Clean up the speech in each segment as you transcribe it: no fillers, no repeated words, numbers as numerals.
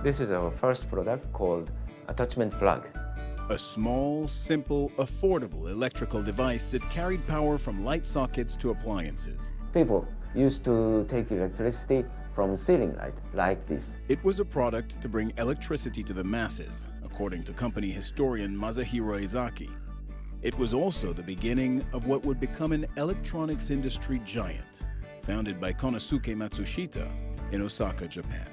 This is our first product called attachment plug. A small, simple, affordable electrical device that carried power from light sockets to appliances. People used to take electricity from ceiling light like this. It was a product to bring electricity to the masses, according to company historian Masahiro Ezaki. It was also the beginning of what would become an electronics industry giant, founded by Konosuke Matsushita in Osaka, Japan.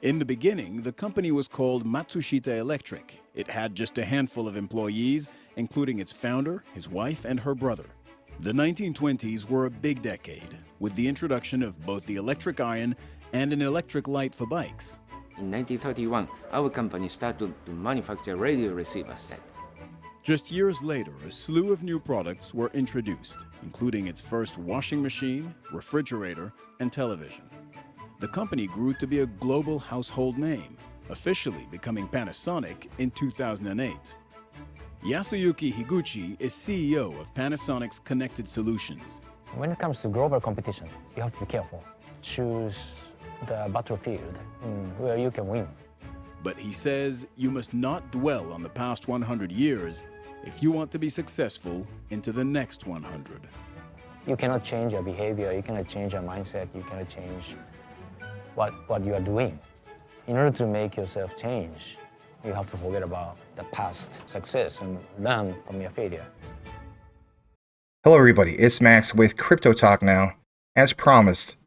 In the beginning, the company was called Matsushita Electric. It had just a handful of employees, including its founder, his wife, and her brother. The 1920s were a big decade, with the introduction of both the electric iron and an electric light for bikes. In 1931, our company started to manufacture radio receiver set. Just years later, a slew of new products were introduced, including its first washing machine, refrigerator, and television. The company grew to be a global household name, officially becoming Panasonic in 2008. Yasuyuki Higuchi is CEO of Panasonic's Connected Solutions. When it comes to global competition, you have to be careful. Choose the battlefield where you can win. But he says you must not dwell on the past 100 years if you want to be successful into the next 100. You cannot change your behavior, you cannot change your mindset, you cannot change what you are doing. In order to make yourself change, you have to forget about the past success and learn from your failure. Hello everybody, it's Max with Crypto Talk Now. As promised,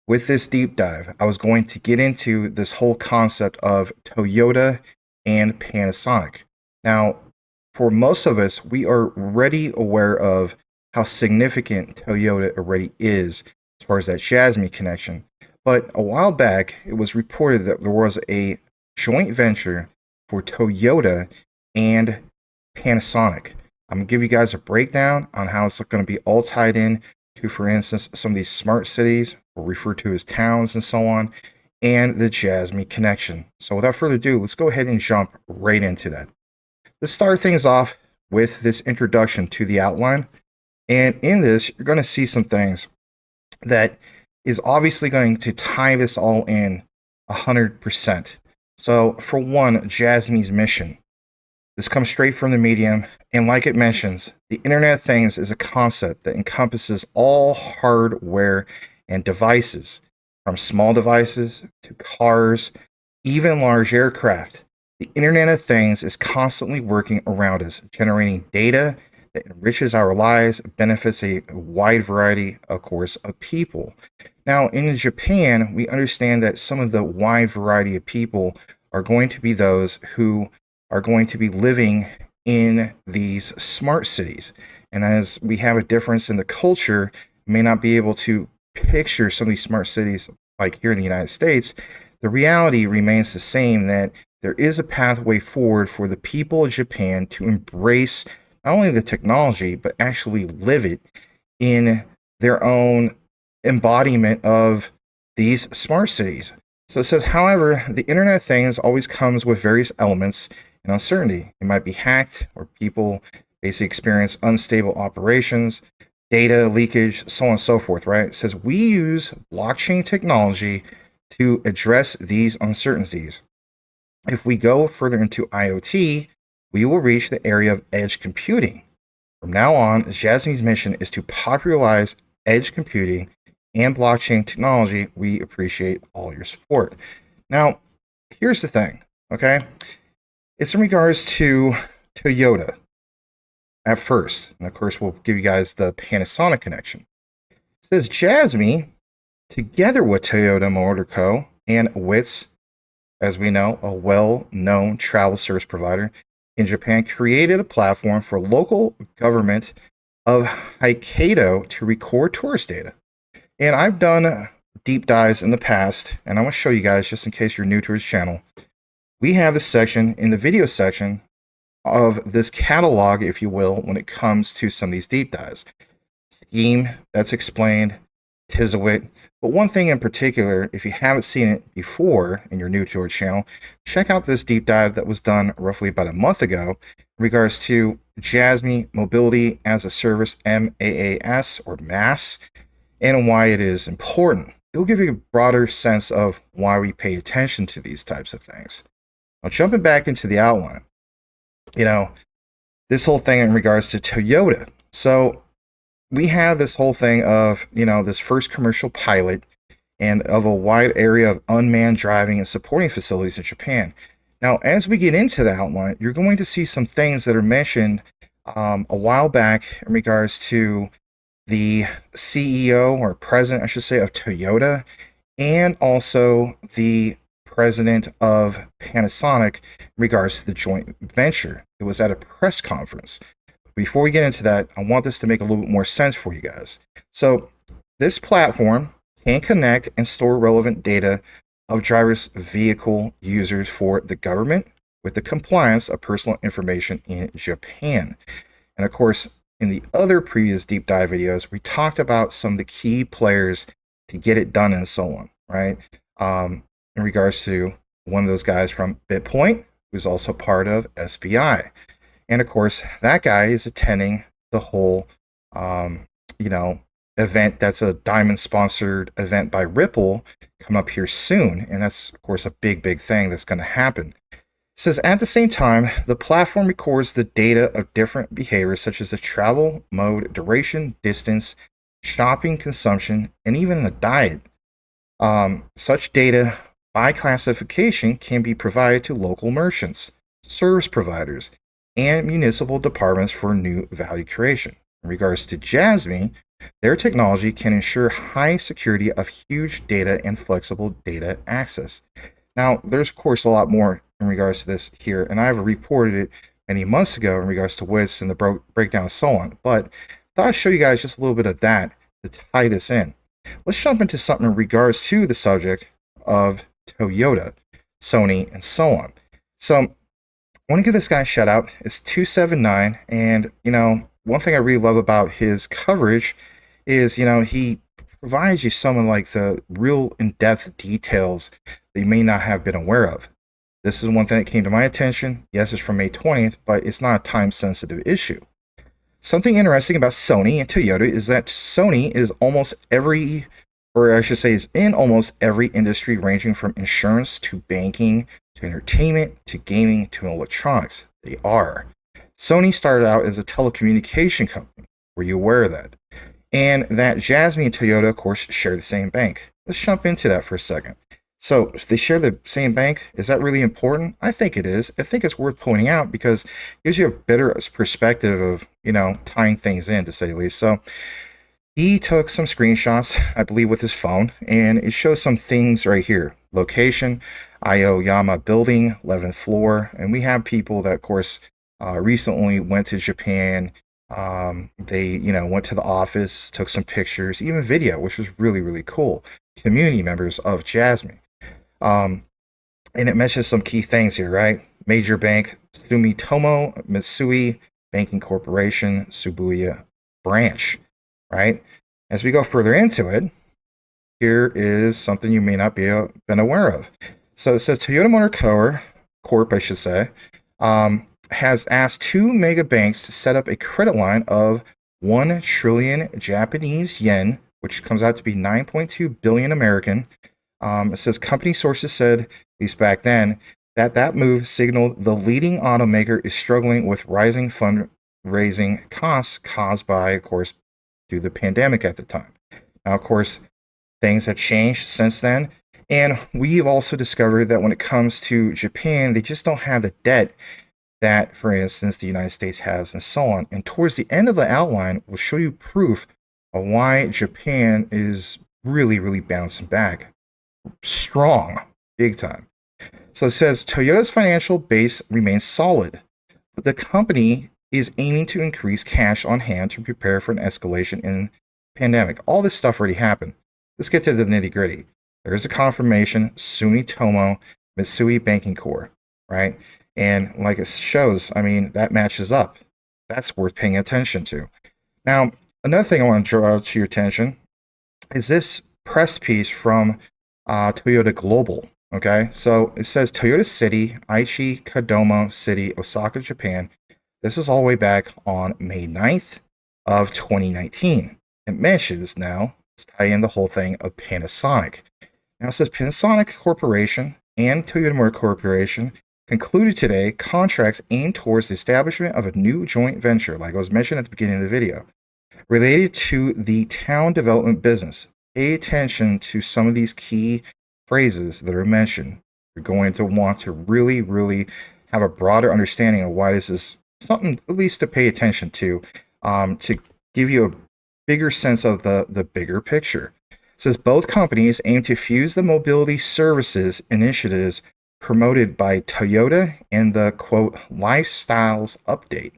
with this deep dive, I was going to get into this whole concept of Toyota and Panasonic. Now, for most of us, we are already aware of how significant Toyota already is as far as that Jasmy connection. But a while back, it was reported that there was a joint venture for Toyota and Panasonic. I'm going to give you guys a breakdown on how it's going to be all tied in to, for instance, some of these smart cities, or referred to as towns and so on, and the Jasmy connection. So without further ado, let's go ahead and jump right into that. Let's start things off with this introduction to the outline. And in this, you're going to see some things that is obviously going to tie this all in 100%. So for one, Jasmy's mission. This comes straight from the medium, and like it mentions, the Internet of Things is a concept that encompasses all hardware and devices, from small devices to cars, even large aircraft. The Internet of Things is constantly working around us, generating data that enriches our lives, benefits a wide variety, of course, of people. Now, in Japan, we understand that some of the wide variety of people are going to be those who are going to be living in these smart cities. And as we have a difference in the culture, may not be able to picture some of these smart cities like here in the United States, the reality remains the same, that there is a pathway forward for the people of Japan to embrace not only the technology, but actually live it in their own embodiment of these smart cities. So it says, however, the Internet of Things always comes with various elements and uncertainty. It might be hacked, or people basically experience unstable operations, data leakage, so on and so forth, right? It says we use blockchain technology to address these uncertainties. If we go further into IoT, we will reach the area of edge computing. From now on, Jasmy's mission is to popularize edge computing and blockchain technology. We appreciate all your support. Now, here's the thing, okay? It's in regards to Toyota at first. And of course, we'll give you guys the Panasonic connection. It says Jasmy, together with Toyota Motor Co. and WITS, as we know, a well-known travel service provider in Japan, created a platform for local government of Hokkaido to record tourist data. And I've done deep dives in the past, and I want to show you guys, just in case you're new to this channel, we have this section in the video section of this catalog, if you will, when it comes to some of these deep dives. Scheme, that's explained, Tizzawit. But one thing in particular, if you haven't seen it before and you're new to our channel, check out this deep dive that was done roughly about a month ago in regards to Jasmy Mobility as a Service, MAAS or MAS, and why it is important. it'll give you a broader sense of why we pay attention to these types of things. Now, jumping back into the outline, this whole thing in regards to Toyota. So we have this whole thing of, this first commercial pilot and of a wide area of unmanned driving and supporting facilities in Japan. Now, as we get into the outline, you're going to see some things that are mentioned a while back in regards to the CEO or president, I should say, of Toyota, and also the president of Panasonic in regards to the joint venture. It was at a press conference. Before we get into that, I want this to make a little bit more sense for you guys. So this platform can connect and store relevant data of drivers' vehicle users for the government with the compliance of personal information in Japan. And of course, in the other previous deep dive videos, we talked about some of the key players to get it done and so on, right? In regards to one of those guys from BitPoint, who's also part of SBI. And of course, that guy is attending the whole, event that's a diamond sponsored event by Ripple come up here soon. And that's, of course, a big thing that's going to happen. It says, at the same time, the platform records the data of different behaviors such as the travel, mode, duration, distance, shopping, consumption, and even the diet. Such data by classification can be provided to local merchants, service providers, and municipal departments for new value creation. In regards to Jasmy, their technology can ensure high security of huge data and flexible data access. Now, there's of course a lot more in regards to this here, and I've reported it many months ago in regards to WITS and the breakdown and so on, but I thought I'd show you guys just a little bit of that to tie this in. Let's jump into something in regards to the subject of Toyota, Sony, and so on. So I want to give this guy a shout out. It's 279, and one thing I really love about his coverage is he provides you some of like the real in-depth details that you may not have been aware of. This is one thing that came to my attention. Yes, it's from May 20th, but it's not a time-sensitive issue. Something interesting about Sony and Toyota is that Sony is is in almost every industry ranging from insurance to banking to entertainment to gaming to electronics. They are. Sony started out as a telecommunication company. Were you aware of that? And that Jasmy and Toyota, of course, share the same bank. Let's jump into that for a second. So if they share the same bank, is that really important? I think it is. I think it's worth pointing out because it gives you a better perspective of, tying things in, to say the least. So he took some screenshots, I believe, with his phone, and it shows some things right here. Location, Aoyama building, 11th floor. And we have people that, of course, recently went to Japan. They, went to the office, took some pictures, even video, which was really cool. Community members of Jasmy. And it mentions some key things here, right? Major bank, Sumitomo Mitsui Banking Corporation, Shibuya branch, right? As we go further into it, here is something you may not be been aware of. So it says Toyota Motor Corp, I should say, has asked 2 mega banks to set up a credit line of 1 trillion Japanese yen, which comes out to be 9.2 billion American. It says company sources said, at least back then, that move signaled the leading automaker is struggling with rising fundraising costs caused by, of course, due to the pandemic at the time. Now, of course, things have changed since then. And we've also discovered that when it comes to Japan, they just don't have the debt that, for instance, the United States has and so on. And towards the end of the outline, we'll show you proof of why Japan is really bouncing back. Strong, big time. So it says Toyota's financial base remains solid, but the company is aiming to increase cash on hand to prepare for an escalation in the pandemic. All this stuff already happened. Let's get to the nitty gritty. There is a confirmation, Sumitomo Mitsui Banking Corp, right? And like it shows, that matches up. That's worth paying attention to. Now, another thing I want to draw to your attention is this press piece from Toyota Global. Okay, so it says Toyota City, Aichi Kadomo City, Osaka, Japan. This is all the way back on May 9th of 2019. It mentions now let's tie in the whole thing of Panasonic. Now it says Panasonic Corporation and Toyota Motor Corporation concluded today contracts aimed towards the establishment of a new joint venture, like I was mentioned at the beginning of the video, related to the town development business. Pay attention to some of these key phrases that are mentioned. You're going to want to really, really have a broader understanding of why this is something at least to pay attention to give you a bigger sense of the bigger picture. It says both companies aim to fuse the mobility services initiatives promoted by Toyota and the, quote, Lifestyles Update.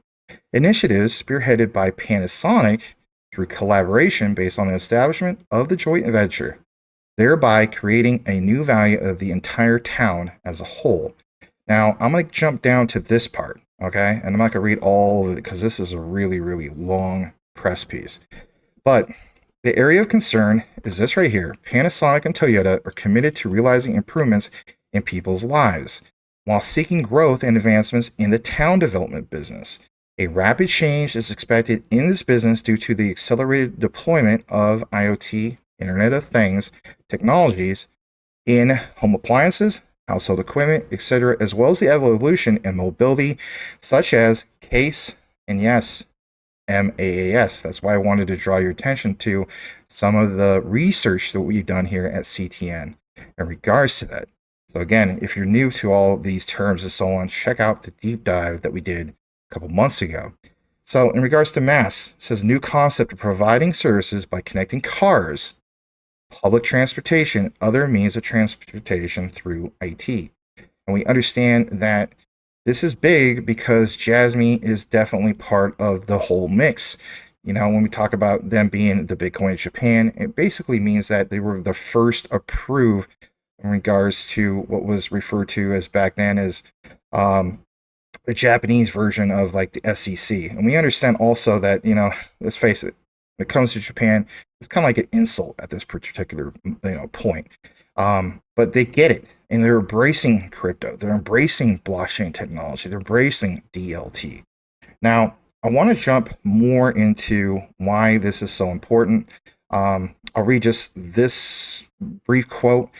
Initiatives spearheaded by Panasonic through collaboration based on the establishment of the joint venture, thereby creating a new value of the entire town as a whole. Now, I'm going to jump down to this part, okay? And I'm not going to read all of it because this is a really, really long press piece. But the area of concern is this right here. Panasonic and Toyota are committed to realizing improvements in people's lives while seeking growth and advancements in the town development business. A rapid change is expected in this business due to the accelerated deployment of IoT, Internet of Things, technologies in home appliances, household equipment, etc., as well as the evolution in mobility, such as CASE and yes, MAAS. That's why I wanted to draw your attention to some of the research that we've done here at CTN in regards to that. So again, if you're new to all these terms and so on, check out the deep dive that we did a couple months ago. So in regards to MAS, it says new concept of providing services by connecting cars, public transportation, other means of transportation through IT. And we understand that this is big because Jasmy is definitely part of the whole mix. You know, when we talk about them being the Bitcoin of Japan, it basically means that they were the first approved in regards to what was referred to as back then as the Japanese version of like the SEC. And we understand also that, you know, let's face it, when it comes to Japan, it's kind of like an insult at this particular, you know, point. But they get it, and they're embracing crypto. They're embracing blockchain technology. They're embracing DLT. Now, I want to jump more into why this is so important. I'll read just this brief quote.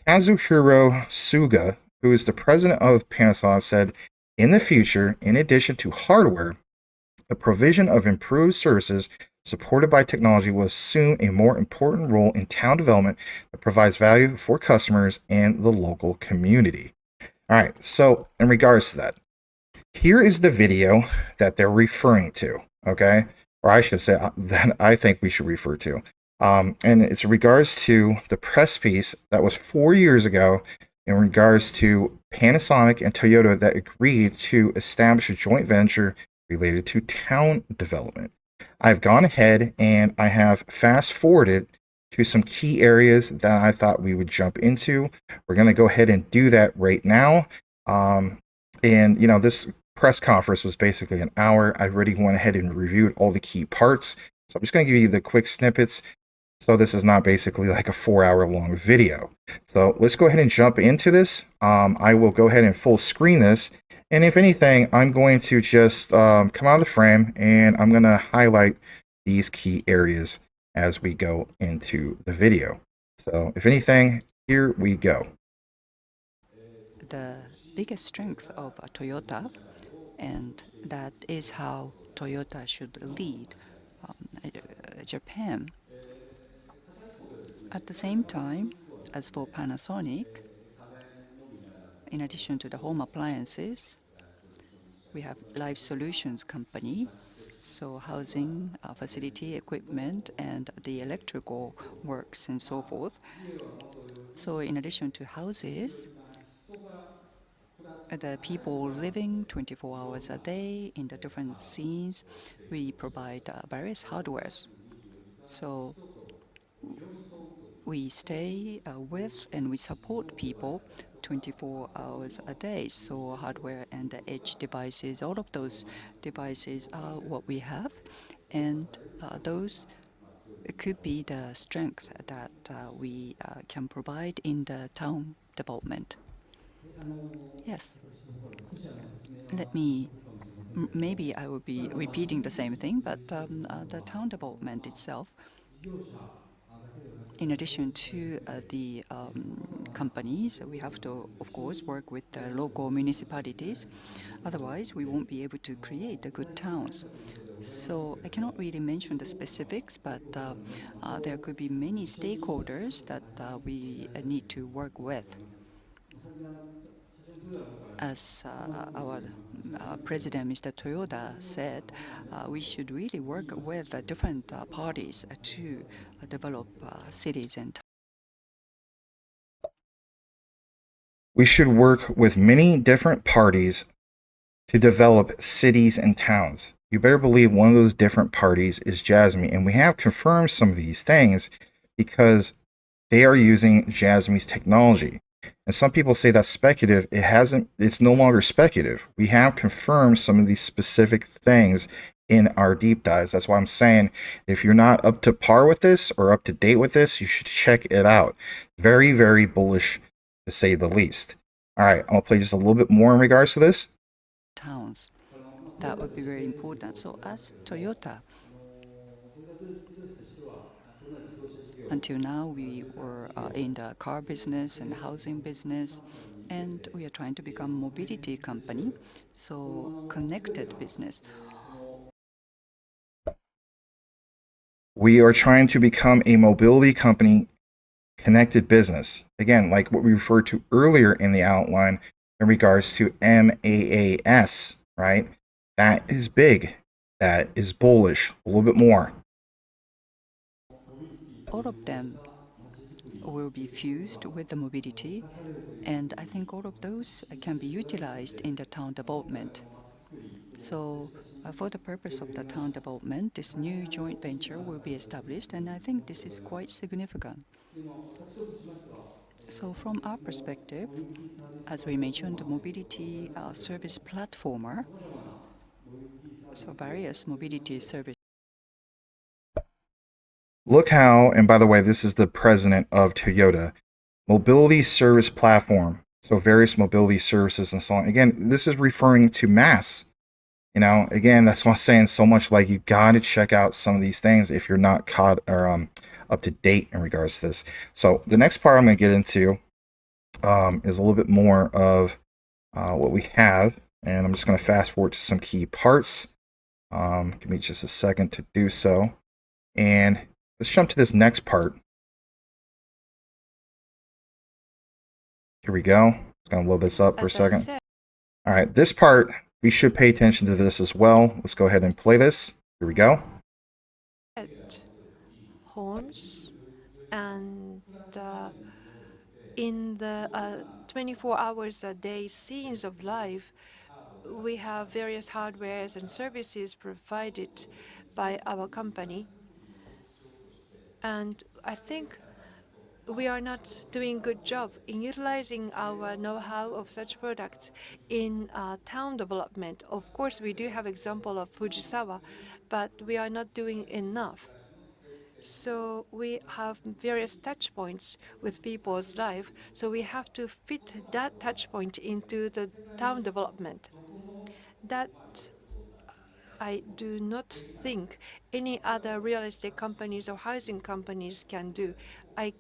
Kazuhiro Suga, who is the president of Panasonic, said, in the future, in addition to hardware, the provision of improved services supported by technology will assume a more important role in town development that provides value for customers and the local community. All right, so in regards to that, here is the video that they're referring to, okay? Or I should say that I think we should refer to. And it's in regards to the press piece that was 4 years ago in regards to Panasonic and Toyota that agreed to establish a joint venture related to town development. I've gone ahead and I have fast forwarded to some key areas that I thought we would jump into. We're going to go ahead and do that right now. And, you know, this press conference was basically an hour. I already went ahead and reviewed all the key parts. So I'm just going to give you the quick snippets. So this is not basically like a 4-hour long video. So let's go ahead and jump into this. I will go ahead and full screen this. And if anything, I'm going to just come out of the frame and I'm going to highlight these key areas as we go into the video. So if anything, here we go. The biggest strength of Toyota, and that is how Toyota should lead Japan. At the same time, as for Panasonic, in addition to the home appliances, we have Life Solutions Company, so housing, facility, equipment, and the electrical works and so forth. So in addition to houses, the people living 24 hours a day in the different scenes, we provide various hardwares. So we stay with and we support people 24 hours a day. So hardware and the edge devices, all of those devices are what we have. And those could be the strength that we can provide in the town development. Yes. Let me, maybe I will be repeating the same thing, but the town development itself, in addition to the companies, we have to, of course, work with the local municipalities. Otherwise, we won't be able to create the good towns. So I cannot really mention the specifics, but there could be many stakeholders that we need to work with. As our President, Mr. Toyoda, said, we should really work with different parties to develop cities and towns. We should work with many different parties to develop cities and towns. You better believe one of those different parties is Jasmy, and we have confirmed some of these things because they are using Jasmy's technology. And some people say that's speculative. It's no longer speculative. We have confirmed some of these specific things in our deep dives. That's why I'm saying if you're not up to par with this or up to date with this, you should check it out. Very, very bullish to say the least. All right, I'll play just a little bit more in regards to this. Towns. That would be very important. So as Toyota, until now, we were in the car business and housing business, and we are trying to become a mobility company, so connected business. We are trying to become a mobility company, connected business. Again, like what we referred to earlier in the outline in regards to MAAS, right? That is big. That is bullish. A little bit more. All of them will be fused with the mobility, and I think all of those can be utilized in the town development. So for the purpose of the town development, this new joint venture will be established, and I think this is quite significant. So from our perspective, as we mentioned, the mobility service platformer, so various mobility service. Look how, and by the way, this is the president of Toyota, mobility service platform. So various mobility services and so on. Again, this is referring to mass. You know, again, that's why I'm saying so much like you got to check out some of these things if you're not caught or up to date in regards to this. So the next part I'm going to get into is a little bit more of what we have. And I'm just going to fast forward to some key parts. Give me just a second to do so. And let's jump to this next part. Here we go. It's going to load this up for a second. All right, this part, we should pay attention to this as well. Let's go ahead and play this. Here we go. Homes and in the 24 hours a day scenes of life, we have various hardwares and services provided by our company. And I think we are not doing a good job in utilizing our know-how of such products in town development. Of course, we do have example of Fujisawa, but we are not doing enough. So we have various touch points with people's life. So we have to fit that touch point into the town development. That I do not think any other real estate companies or housing companies can do. I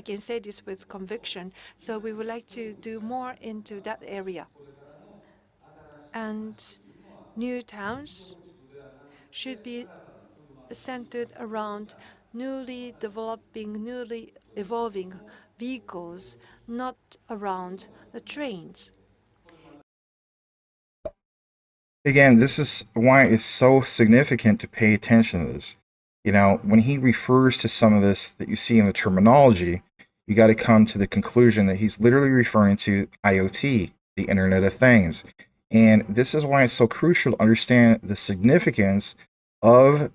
can say this with conviction. So we would like to do more into that area. And new towns should be centered around newly developing, newly evolving vehicles, not around the trains. Again, this is why it's so significant to pay attention to this. You know, when he refers to some of this that you see in the terminology, you got to come to the conclusion that he's literally referring to IoT, the Internet of Things. And this is why it's so crucial to understand the significance of,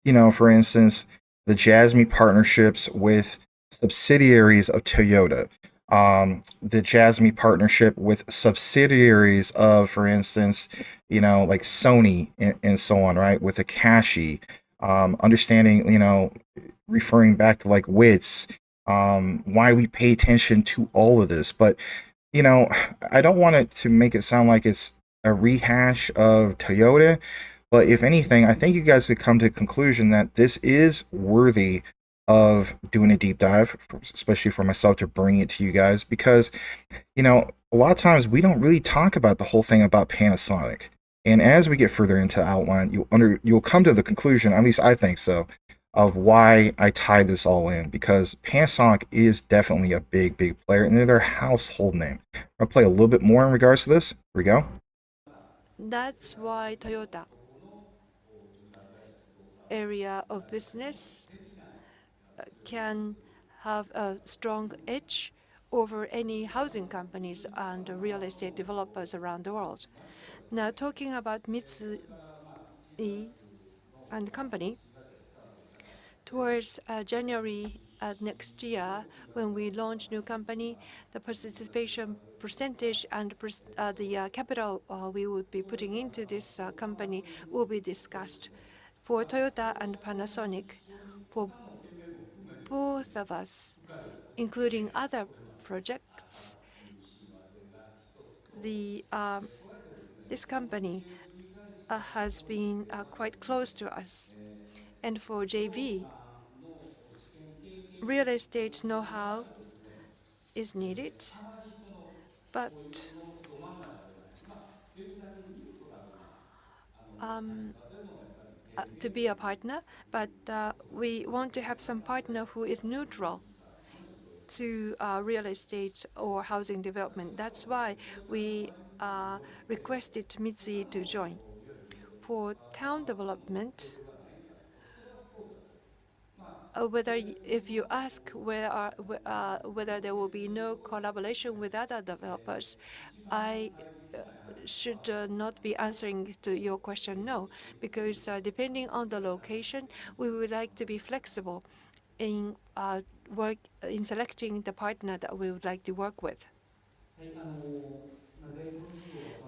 you know, for instance, the Jasmy partnerships with subsidiaries of Toyota, the Jasmy partnership with subsidiaries of, for instance, you know, like Sony and so on, right? With Akashi, understanding, you know, referring back to like WITS, why we pay attention to all of this. But, you know, I don't want it to make it sound like it's a rehash of Toyota. But if anything, I think you guys could come to the conclusion that this is worthy of doing a deep dive, especially for myself to bring it to you guys, because, you know, a lot of times we don't really talk about the whole thing about Panasonic. And as we get further into outline, you'll come to the conclusion, at least I think so, of why I tie this all in, because Panasonic is definitely a big player and they're their household name. I'll play a little bit more in regards to this. Here we go. That's why Toyota area of business can have a strong edge over any housing companies and real estate developers around the world. Now, talking about Mitsui and company, towards January next year, when we launch new company, the participation percentage and the capital we would be putting into this company will be discussed. For Toyota and Panasonic, for both of us, including other projects, this company has been quite close to us. And for JV, real estate know-how is needed, but to be a partner, but we want to have some partner who is neutral to real estate or housing development. That's why we requested Mitsui to join. For town development, if you ask whether there will be no collaboration with other developers, I should not be answering to your question no, because depending on the location, we would like to be flexible in selecting the partner that we would like to work with.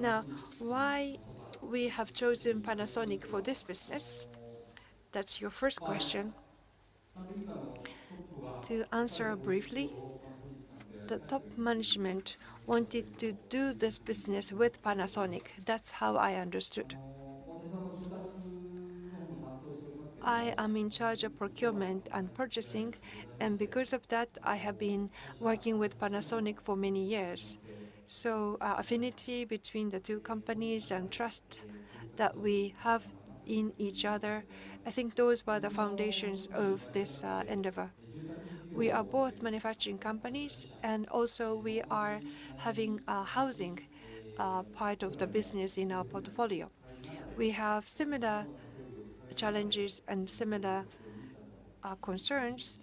Now, why we have chosen Panasonic for this business? That's your first question. To answer briefly, the top management wanted to do this business with Panasonic. That's how I understood. I am in charge of procurement and purchasing, and because of that, I have been working with Panasonic for many years. So affinity between the two companies and trust that we have in each other, I think those were the foundations of this endeavor. We are both manufacturing companies, and also we are having a housing part of the business in our portfolio. We have similar challenges and similar concerns,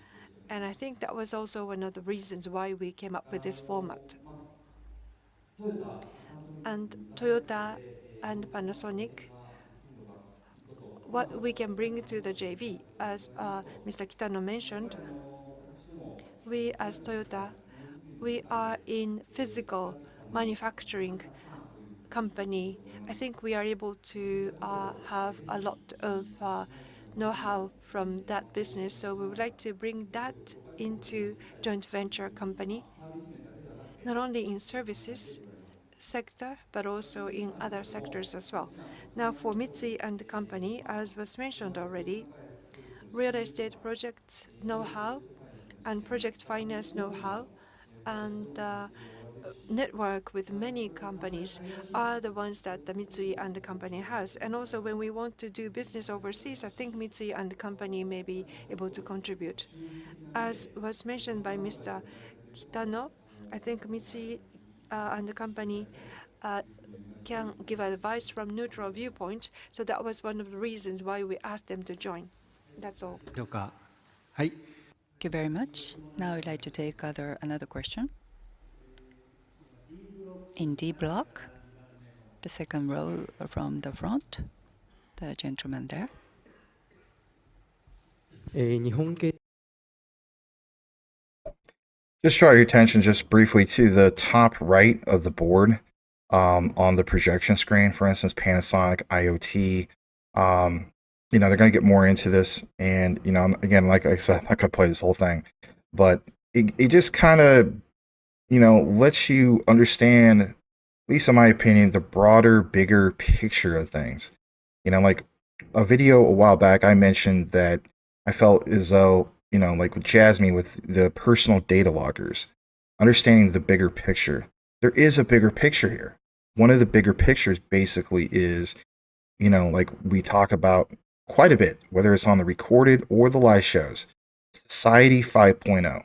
and I think that was also one of the reasons why we came up with this format. And Toyota and Panasonic, what we can bring to the JV, as Mr. Kitano mentioned, we as Toyota, we are in physical manufacturing company. I think we are able to have a lot of know-how from that business. So we would like to bring that into joint venture company, not only in services sector, but also in other sectors as well. Now for Mitsui and the company, as was mentioned already, real estate projects know-how and project finance know-how and network with many companies are the ones that the Mitsui and the company has. And also when we want to do business overseas, I think Mitsui and the company may be able to contribute. As was mentioned by Mr. Kitano, I think Mitsui and the company can give advice from neutral viewpoint. So that was one of the reasons why we asked them to join. That's all. Thank you very much. Now I'd like to take another question. In D block, the second row from the front, the gentleman there. Just draw your attention just briefly to the top right of the board on the projection screen. For instance, Panasonic, IoT. You know, they're going to get more into this. And, you know, again, like I said, I could play this whole thing. But it just kind of, you know, lets you understand, at least in my opinion, the broader, bigger picture of things. You know, like a video a while back, I mentioned that I felt as though like with Jasmy, with the personal data loggers, understanding the bigger picture. There is a bigger picture here. One of the bigger pictures basically is, like we talk about quite a bit, whether it's on the recorded or the live shows, Society 5.0.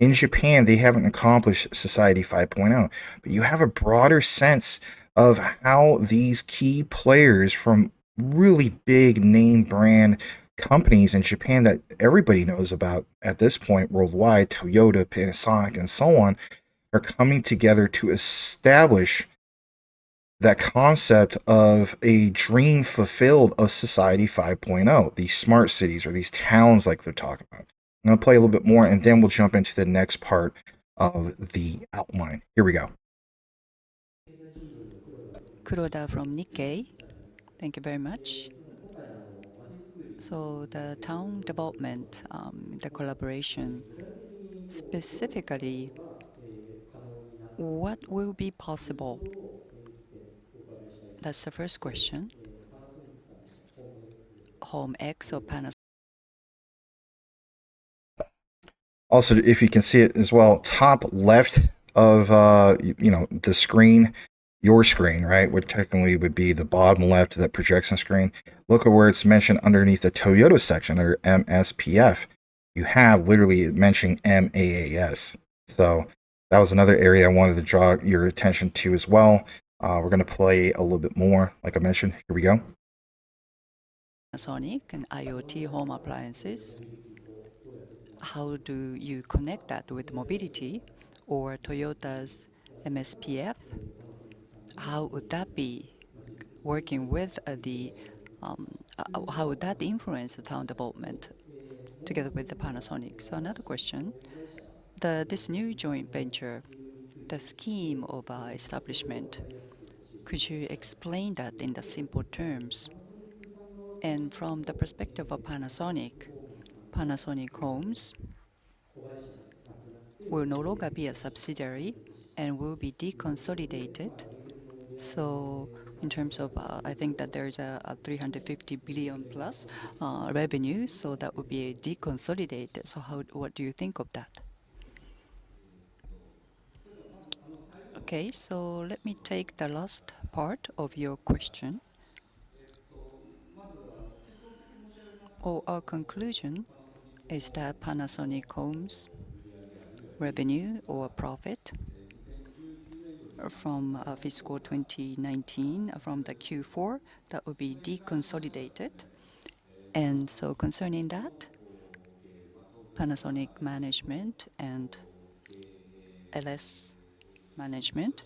In Japan, they haven't accomplished Society 5.0, but you have a broader sense of how these key players from really big name brand companies in Japan that everybody knows about at this point worldwide, Toyota, Panasonic, and so on, are coming together to establish that concept of a dream fulfilled of Society 5.0, these smart cities or these towns like they're talking about. I'm going to play a little bit more, and then we'll jump into the next part of the outline. Here we go. Kuroda from Nikkei. Thank you very much. So the town development, the collaboration, specifically, what will be possible? That's the first question. Home X or Panasonic? Also, if you can see it as well, top left of the screen, your screen, right, which technically would be the bottom left of that projection screen. Look at where it's mentioned underneath the Toyota section under MSPF. You have literally mentioning MAAS. So that was another area I wanted to draw your attention to as well. We're going to play a little bit more, like I mentioned. Here we go. Panasonic and IoT home appliances. How do you connect that with mobility or Toyota's MSPF? How would that be working with how would that influence the town development together with the Panasonic? So another question, this new joint venture, the scheme of establishment, could you explain that in the simple terms? And from the perspective of Panasonic Homes will no longer be a subsidiary and will be deconsolidated. So in terms of, I think that there's a 350 billion plus revenue, so that would be deconsolidated. So what do you think of that? Okay, so let me take the last part of your question. Our conclusion is that Panasonic Homes revenue or profit from fiscal 2019, from the Q4, that would be deconsolidated. And so concerning that, Panasonic management and LS management,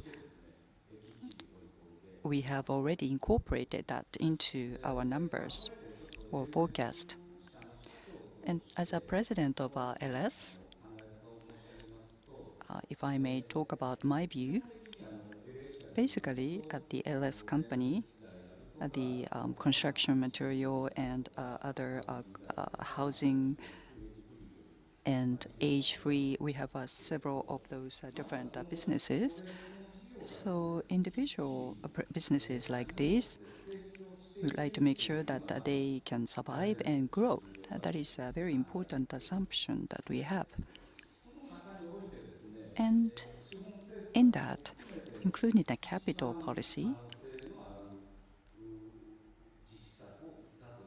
we have already incorporated that into our numbers or forecast. And as a president of LS, if I may talk about my view, basically at the LS company, the construction material and other housing and age-free, we have several of those different businesses. So individual businesses like this, we would like to make sure that they can survive and grow. That is a very important assumption that we have. And in that, including the capital policy,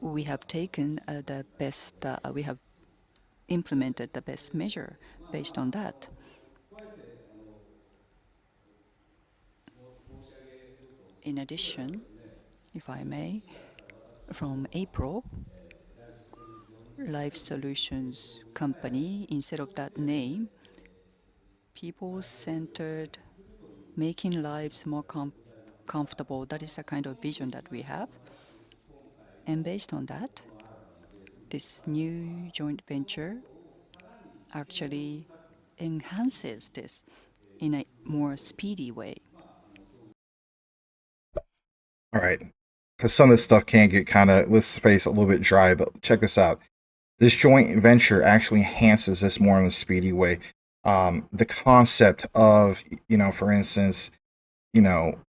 we have taken the best, we have implemented the best measure based on that. In addition, if I may, from April, Life Solutions Company, instead of that name, people-centered, making lives more comfortable, that is the kind of vision that we have. And based on that, this new joint venture actually enhances this in a more speedy way. All right, because some of this stuff can get kind of, let's face it, a little bit dry, but check this out. This joint venture actually enhances this more in a speedy way. The concept of, for instance,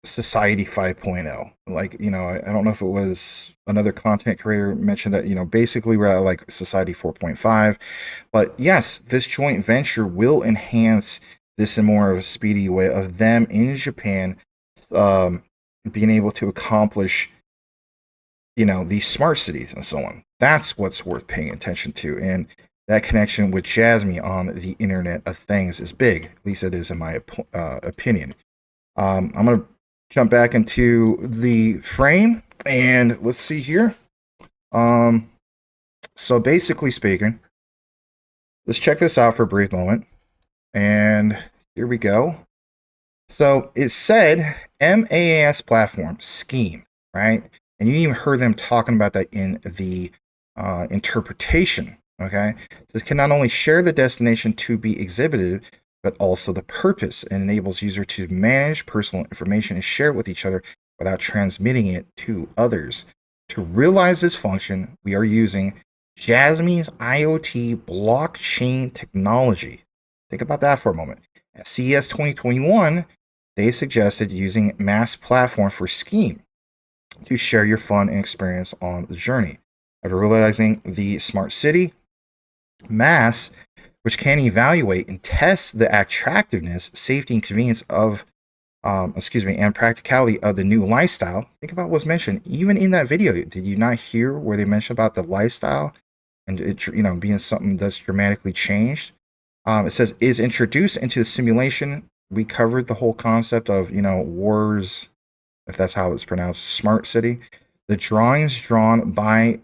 Society 5.0. Like, I don't know if it was another content creator mentioned that, basically we're at like Society 4.5. But yes, this joint venture will enhance this in more of a speedy way of them in Japan um, being able to accomplish, these smart cities and so on. That's what's worth paying attention to. And that connection with Jasmy on the Internet of Things is big. At least it is in my opinion. I'm going to jump back into the frame and let's see here. So basically speaking, let's check this out for a brief moment. And here we go. So it said MAAS platform scheme, right? And you even heard them talking about that in the interpretation, okay? So this can not only share the destination to be exhibited, but also the purpose, and enables user to manage personal information and share it with each other without transmitting it to others. To realize this function, we are using Jasmy's IoT blockchain technology. Think about that for a moment. At CES 2021, they suggested using MAS platform for Scheme to share your fun and experience on the journey. After realizing the smart city, MAS, which can evaluate and test the attractiveness, safety, and convenience of, and practicality of the new lifestyle. Think about what's mentioned even in that video. Did you not hear where they mentioned about the lifestyle and it, being something that's dramatically changed? It says is introduced into the simulation. We covered the whole concept of wars, if that's how it's pronounced, smart city. The drawings drawn by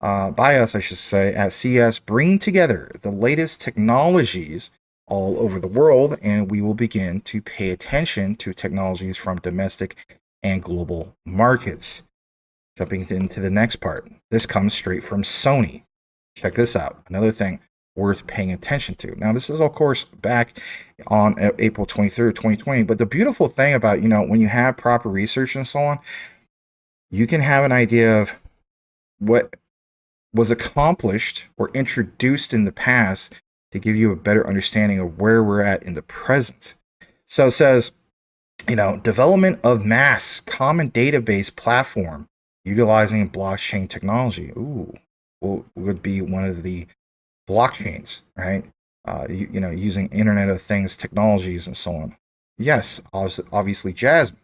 us, I should say, at CES bring together the latest technologies all over the world, and we will begin to pay attention to technologies from domestic and global markets. Jumping into the next part. This comes straight from Sony. Check this out. Another thing worth paying attention to. Now, this is, of course, back on April 23rd, 2020, but the beautiful thing about, when you have proper research and so on, you can have an idea of what was accomplished or introduced in the past to give you a better understanding of where we're at in the present. So it says, development of MAS common database platform utilizing blockchain technology. Would be one of the blockchains, right? Using Internet of Things technologies and so on. Yes, obviously Jasmy.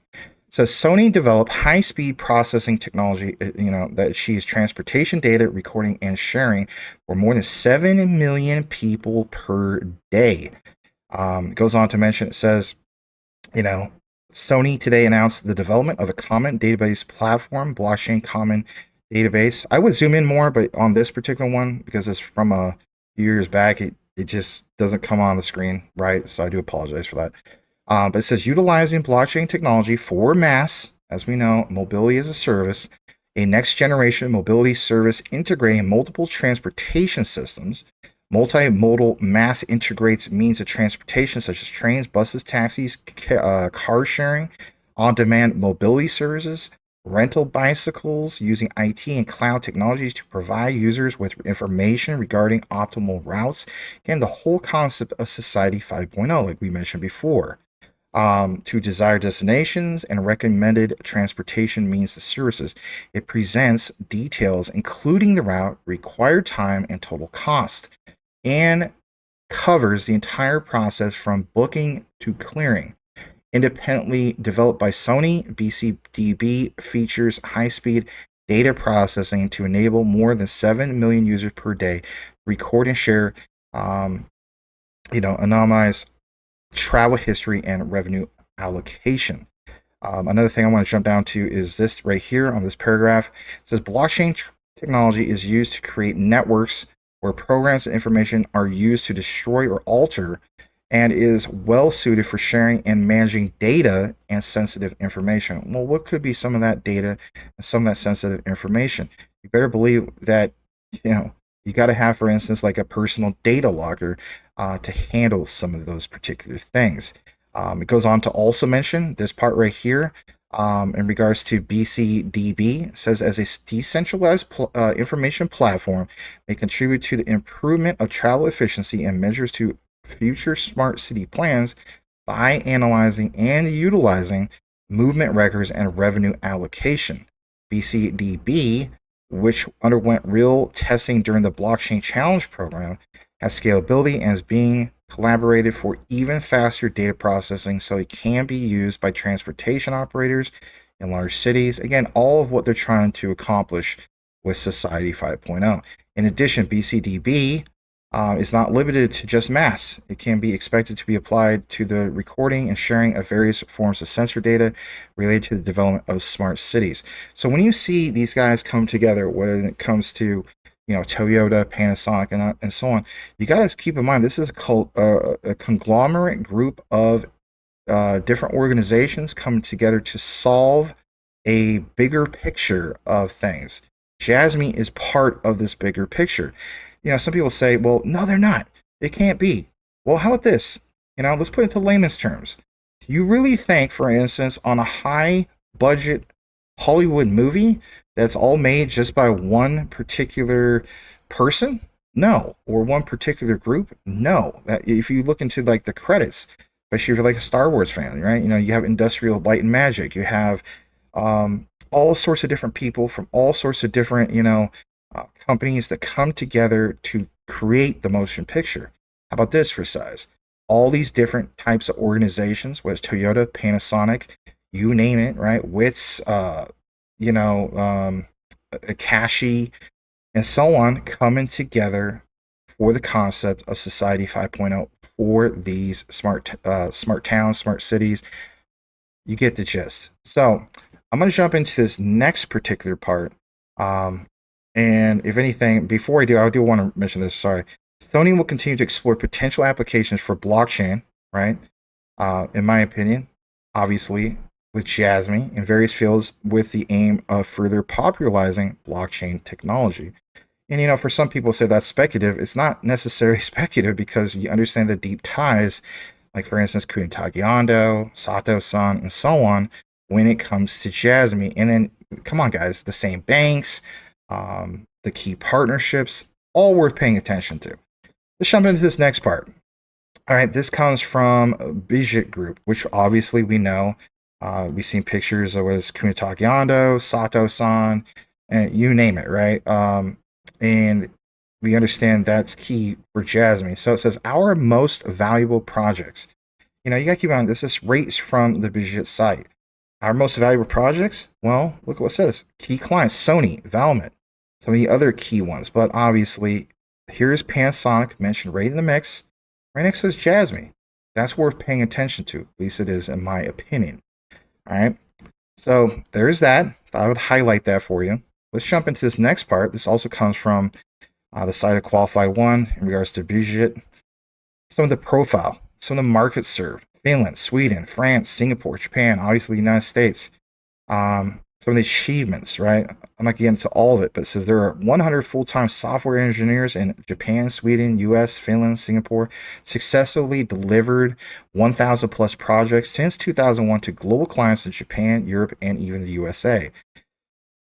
So Sony developed high-speed processing technology, that achieves transportation data, recording, and sharing for more than 7 million people per day. It goes on to mention, it says, Sony today announced the development of a common database platform, blockchain common database. I would zoom in more, but on this particular one, because it's from a few years back, it just doesn't come on the screen, right? So I do apologize for that. But it says utilizing blockchain technology for MAS, as we know, mobility as a service, a next generation mobility service integrating multiple transportation systems. Multimodal MAS integrates means of transportation such as trains, buses, taxis, car sharing, on-demand mobility services, rental bicycles using IT and cloud technologies to provide users with information regarding optimal routes. Again, the whole concept of Society 5.0, like we mentioned before. To desired destinations and recommended transportation means and services. It presents details, including the route, required time, and total cost, and covers the entire process from booking to clearing. Independently developed by Sony, BCDB features high-speed data processing to enable more than 7 million users per day, record and share, anonymize travel history and revenue allocation. Another thing I want to jump down to is this right here on this paragraph. It says blockchain technology is used to create networks where programs and information are used to destroy or alter, and is well suited for sharing and managing data and sensitive information. Well, what could be some of that data and some of that sensitive information? You better believe that, you got to have, for instance, like a personal data locker to handle some of those particular things. It goes on to also mention this part right here in regards to BCDB. It says, as a decentralized information platform, may contribute to the improvement of travel efficiency and measures to future smart city plans by analyzing and utilizing movement records, and revenue allocation. BCDB, which underwent real testing during the Blockchain Challenge program, has scalability and is being collaborated for even faster data processing so it can be used by transportation operators in large cities. Again, all of what they're trying to accomplish with Society 5.0. In addition, BCDB is not limited to just mass. It can be expected to be applied to the recording and sharing of various forms of sensor data related to the development of smart cities. So when you see these guys come together, when it comes to Toyota, Panasonic, and so on, you got to keep in mind this is a conglomerate group of different organizations coming together to solve a bigger picture of things. Jasmy is part of this bigger picture. Some people say, well, no, they're not. It can't be. Well, how about this? Let's put it into layman's terms. You really think, for instance, on a high budget Hollywood movie that's all made just by one particular person? No. Or one particular group? No. That if you look into like the credits, especially if you're like a Star Wars fan, right? You have Industrial Light and Magic. You have all sorts of different people from all sorts of different, companies that come together to create the motion picture. How about this for size? All these different types of organizations, whether it's Toyota, Panasonic, you name it, right? WITS, Akashi, and so on, coming together for the concept of Society 5.0 for these smart towns, smart cities. You get the gist. So I'm going to jump into this next particular part. And if anything, before I do want to mention this. Sorry. Sony will continue to explore potential applications for blockchain, right? In my opinion, obviously, with Jasmy in various fields with the aim of further popularizing blockchain technology. And, for some people say that's speculative. It's not necessarily speculative because you understand the deep ties, like, for instance, Kunitake Ando, Sato-san, and so on, when it comes to Jasmy. And then, come on, guys, the same banks, the key partnerships, all worth paying attention to. Let's jump into this next part. All right, this comes from Bijit Group, which obviously we know. We've seen pictures of Kunitake Ando, Sato-san, and you name it, right? And we understand that's key for Jasmy. So it says, our most valuable projects. You got to keep on, this is rates from the Bijit site. Our most valuable projects? Well, look at what it says. Key clients, Sony, Valmet, some of the other key ones. But obviously, here's Panasonic mentioned right in the mix. Right next says Jasmy. That's worth paying attention to. At least it is in my opinion. All right. So there's that. I would highlight that for you. Let's jump into this next part. This also comes from the site of Qualified One in regards to Bijit. Some of the profile, some of the markets served. Finland, Sweden, France, Singapore, Japan, obviously the United States. Some of the achievements, right? I'm not getting into all of it, but it says there are 100 full-time software engineers in Japan, Sweden, US, Finland, Singapore, successfully delivered 1,000 plus projects since 2001 to global clients in Japan, Europe, and even the USA.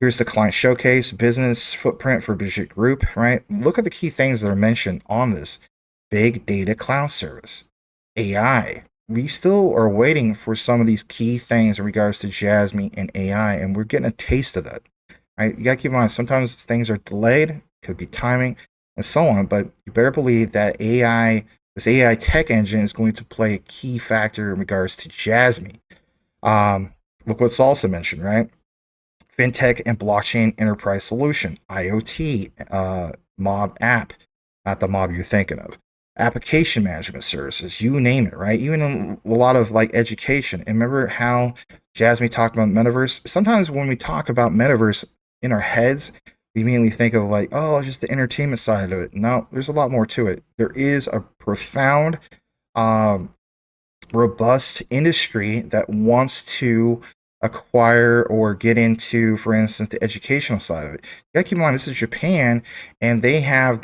Here's the client showcase, business footprint for Bijit Group, right? Look at the key things that are mentioned on this. Big data cloud service, AI. We still are waiting for some of these key things in regards to Jasmy and AI, and we're getting a taste of that. Right? You gotta keep in mind, sometimes things are delayed, could be timing, and so on, but you better believe that this AI tech engine is going to play a key factor in regards to Jasmy. Look what's also mentioned, right? FinTech and blockchain enterprise solution, IoT, mob app, not the mob you're thinking of. Application management services, you name it, right? Even a lot of like education. And remember how Jasmy talked about metaverse? Sometimes when we talk about metaverse in our heads, we immediately think of like, oh, just the entertainment side of it. No, there's a lot more to it. There is a profound, robust industry that wants to acquire or get into, for instance, the educational side of it. You gotta keep in mind, this is Japan, and they have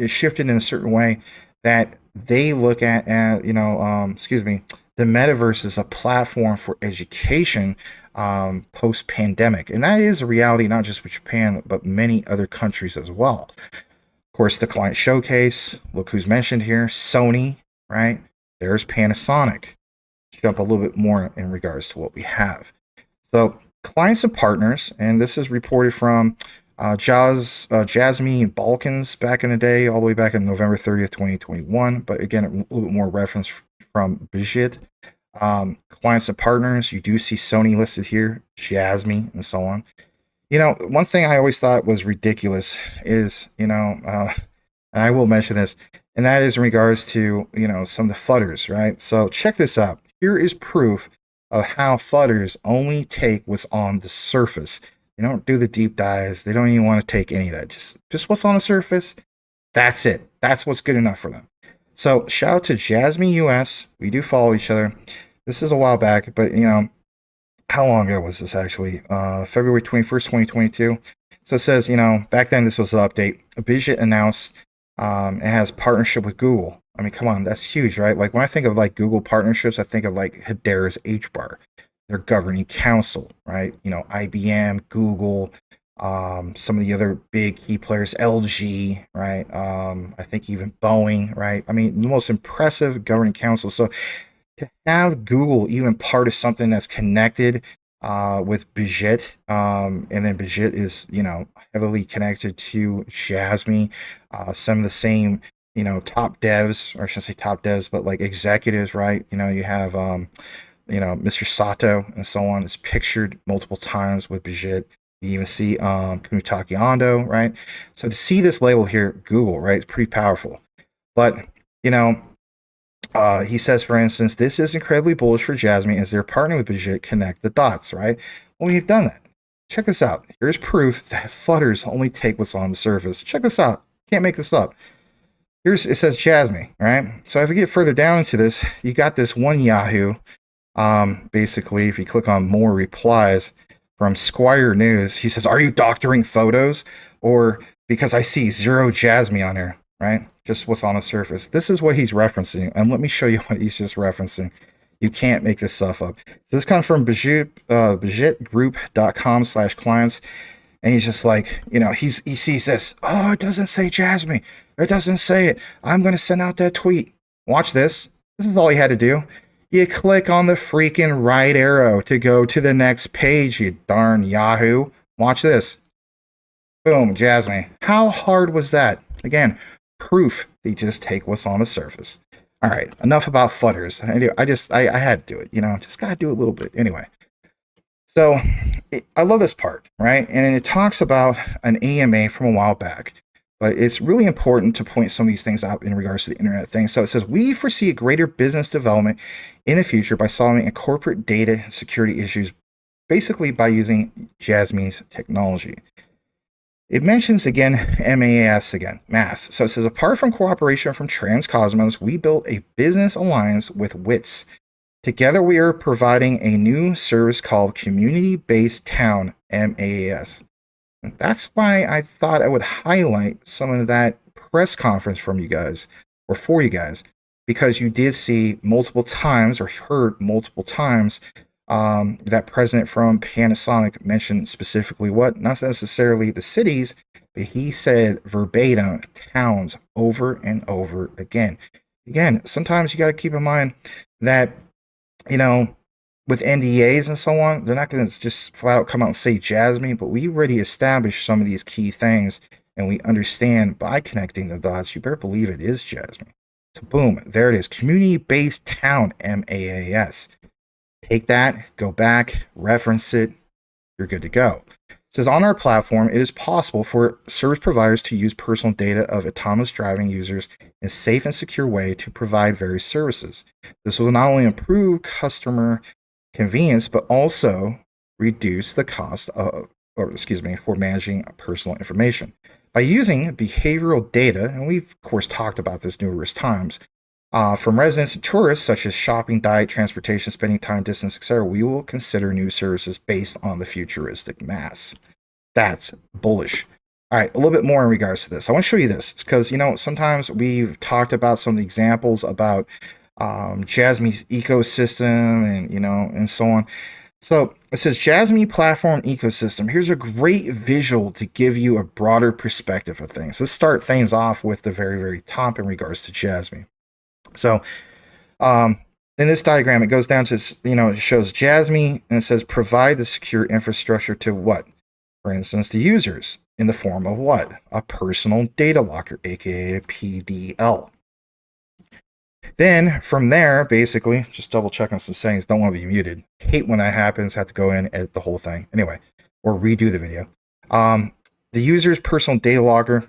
shifted in a certain way that they look at, the metaverse is a platform for education post-pandemic. And that is a reality, not just with Japan, but many other countries as well. Of course, the client showcase, look who's mentioned here, Sony, right? There's Panasonic, jump a little bit more in regards to what we have. So clients and partners, and this is reported from Jasmy and Balkans back in the day, all the way back in November 30th, 2021. But again, a little bit more reference from Bijit. Clients and partners, you do see Sony listed here, Jasmy, and so on. You know, one thing I always thought was ridiculous is, and I will mention this, and that is in regards to, some of the flutters, right? So check this out. Here is proof of how flutters only take what's on the surface. They don't do the deep dives. They don't even want to take any of that. Just what's on the surface. That's it. That's what's good enough for them. So shout out to Jasmy US. We do follow each other. This is a while back, but how long ago was this actually? February 21st, 2022. So it says, back then this was an update. Bijit announced it has partnership with Google. I mean, come on, that's huge, right? Like when I think of like Google partnerships, I think of like Hedera's HBAR, their governing council, right? IBM, Google, some of the other big key players, LG, right? I think even Boeing, right? I mean, the most impressive governing council. So to have Google even part of something that's connected with Bijit, and then Bijit is, heavily connected to Jasmy, some of the same, top devs, or I shouldn't say top devs, but like executives, right? You have, Mr. Sato and so on is pictured multiple times with Bijit. You even see Kunitake Ando, right? So to see this label here, Google, right, it's pretty powerful. But, he says, for instance, this is incredibly bullish for Jasmy as they're partnering with Bijit. Connect the dots, right? Well, we've done that. Check this out. Here's proof that flutters only take what's on the surface. Check this out. Can't make this up. It says Jasmy, right? So if we get further down into this, you got this one Yahoo. Basically, if you click on more replies from Squire News, he says, "Are you doctoring photos? Or because I see zero Jasmy on here, right? Just what's on the surface." This is what he's referencing, and let me show you what he's just referencing. You can't make this stuff up. So this comes from bijitgroup.com/clients, and he's just like, he sees this. Oh, it doesn't say Jasmy. It doesn't say it. I'm going to send out that tweet. Watch this. This is all he had to do. You click on the freaking right arrow to go to the next page, you darn Yahoo. Watch this. Boom, Jasmy. How hard was that? Again, proof they just take what's on the surface. All right, enough about flutters. I had to do it, just got to do it a little bit. Anyway, so I love this part, right? And it talks about an AMA from a while back. But it's really important to point some of these things out in regards to the internet thing. So it says, we foresee a greater business development in the future by solving a corporate data security issues, basically by using Jasmy's technology. It mentions again, MAS again, MAS. So it says, apart from cooperation from Transcosmos, we built a business alliance with WITS. Together, we are providing a new service called Community-Based Town, MAS. That's why I thought I would highlight some of that press conference from you guys, or for you guys, because you did see multiple times or heard multiple times that president from Panasonic mentioned specifically what, not necessarily the cities, but he said verbatim towns over and over again. Again, sometimes you got to keep in mind that, with NDAs and so on, they're not going to just flat out come out and say Jasmy, but we already established some of these key things, and we understand by connecting the dots, you better believe it is Jasmy. So boom, there it is. Community-based town, MAAS. Take that, go back, reference it, you're good to go. It says, on our platform, it is possible for service providers to use personal data of autonomous driving users in a safe and secure way to provide various services. This will not only improve customer convenience, but also reduce the cost for managing personal information. By using behavioral data, and we've of course talked about this numerous times, from residents and tourists, such as shopping, diet, transportation, spending time, distance, etc., we will consider new services based on the futuristic mass. That's bullish. All right, a little bit more in regards to this. I want to show you this because, sometimes we've talked about some of the examples about Jasmy's ecosystem and and so on. So it says Jasmy platform ecosystem. Here's a great visual to give you a broader perspective of things. Let's start things off with the very, very top in regards to Jasmy. So in this diagram, it goes down to, it shows Jasmy, and it says provide the secure infrastructure to what? For instance, the users in the form of what? A personal data locker, aka a PDL. Then from there, basically, just double check on some settings. Don't want to be muted. Hate when that happens. Have to go in, edit the whole thing. Anyway, or redo the video. The user's personal data logger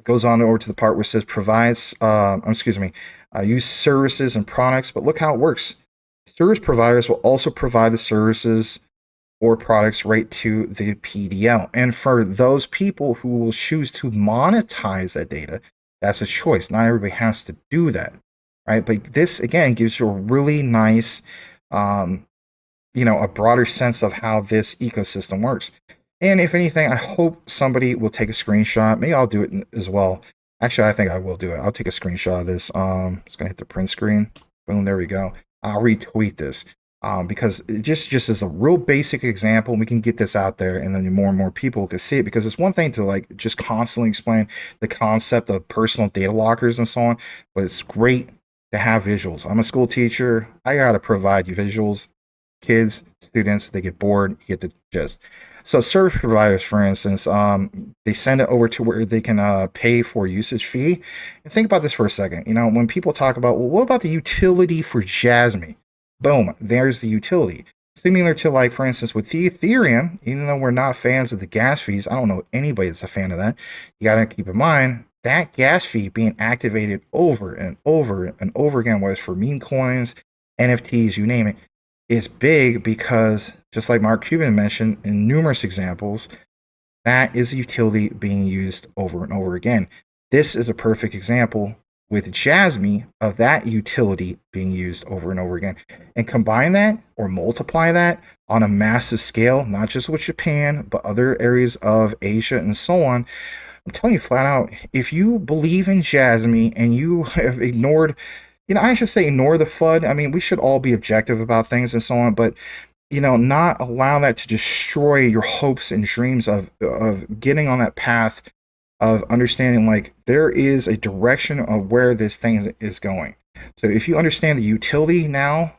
goes on over to the part where it says provides, use services and products. But look how it works. Service providers will also provide the services or products right to the PDL. And for those people who will choose to monetize that data, that's a choice. Not everybody has to do that, right? But this, again, gives you a really nice, a broader sense of how this ecosystem works. And if anything, I hope somebody will take a screenshot. Maybe I'll do it as well. Actually, I think I will do it. I'll take a screenshot of this. Just going to hit the print screen. Boom, there we go. I'll retweet this. Because it just as a real basic example, we can get this out there, and then more and more people can see it. Because it's one thing to like just constantly explain the concept of personal data lockers and so on, but it's great to have visuals. I'm a school teacher. I gotta provide you visuals. Kids, students, they get bored. You get the gist. So service providers, for instance, they send it over to where they can pay for usage fee. And think about this for a second. When people talk about, well, what about the utility for Jasmy? Boom, there's the utility. Similar to, like, for instance, with the Ethereum, even though we're not fans of the gas fees, I don't know anybody that's a fan of that. You got to keep in mind that gas fee being activated over and over and over again, whether it's for meme coins, NFTs, you name it, is big because, just like Mark Cuban mentioned in numerous examples, that is a utility being used over and over again. This is a perfect example with Jasmy of that utility being used over and over again. And combine that or multiply that on a massive scale, not just with Japan, but other areas of Asia and so on. I'm telling you flat out, if you believe in Jasmy and you have ignored, I should say ignore the FUD. I mean, we should all be objective about things and so on, but not allow that to destroy your hopes and dreams of getting on that path of understanding, like, there is a direction of where this thing is going. So if you understand the utility now,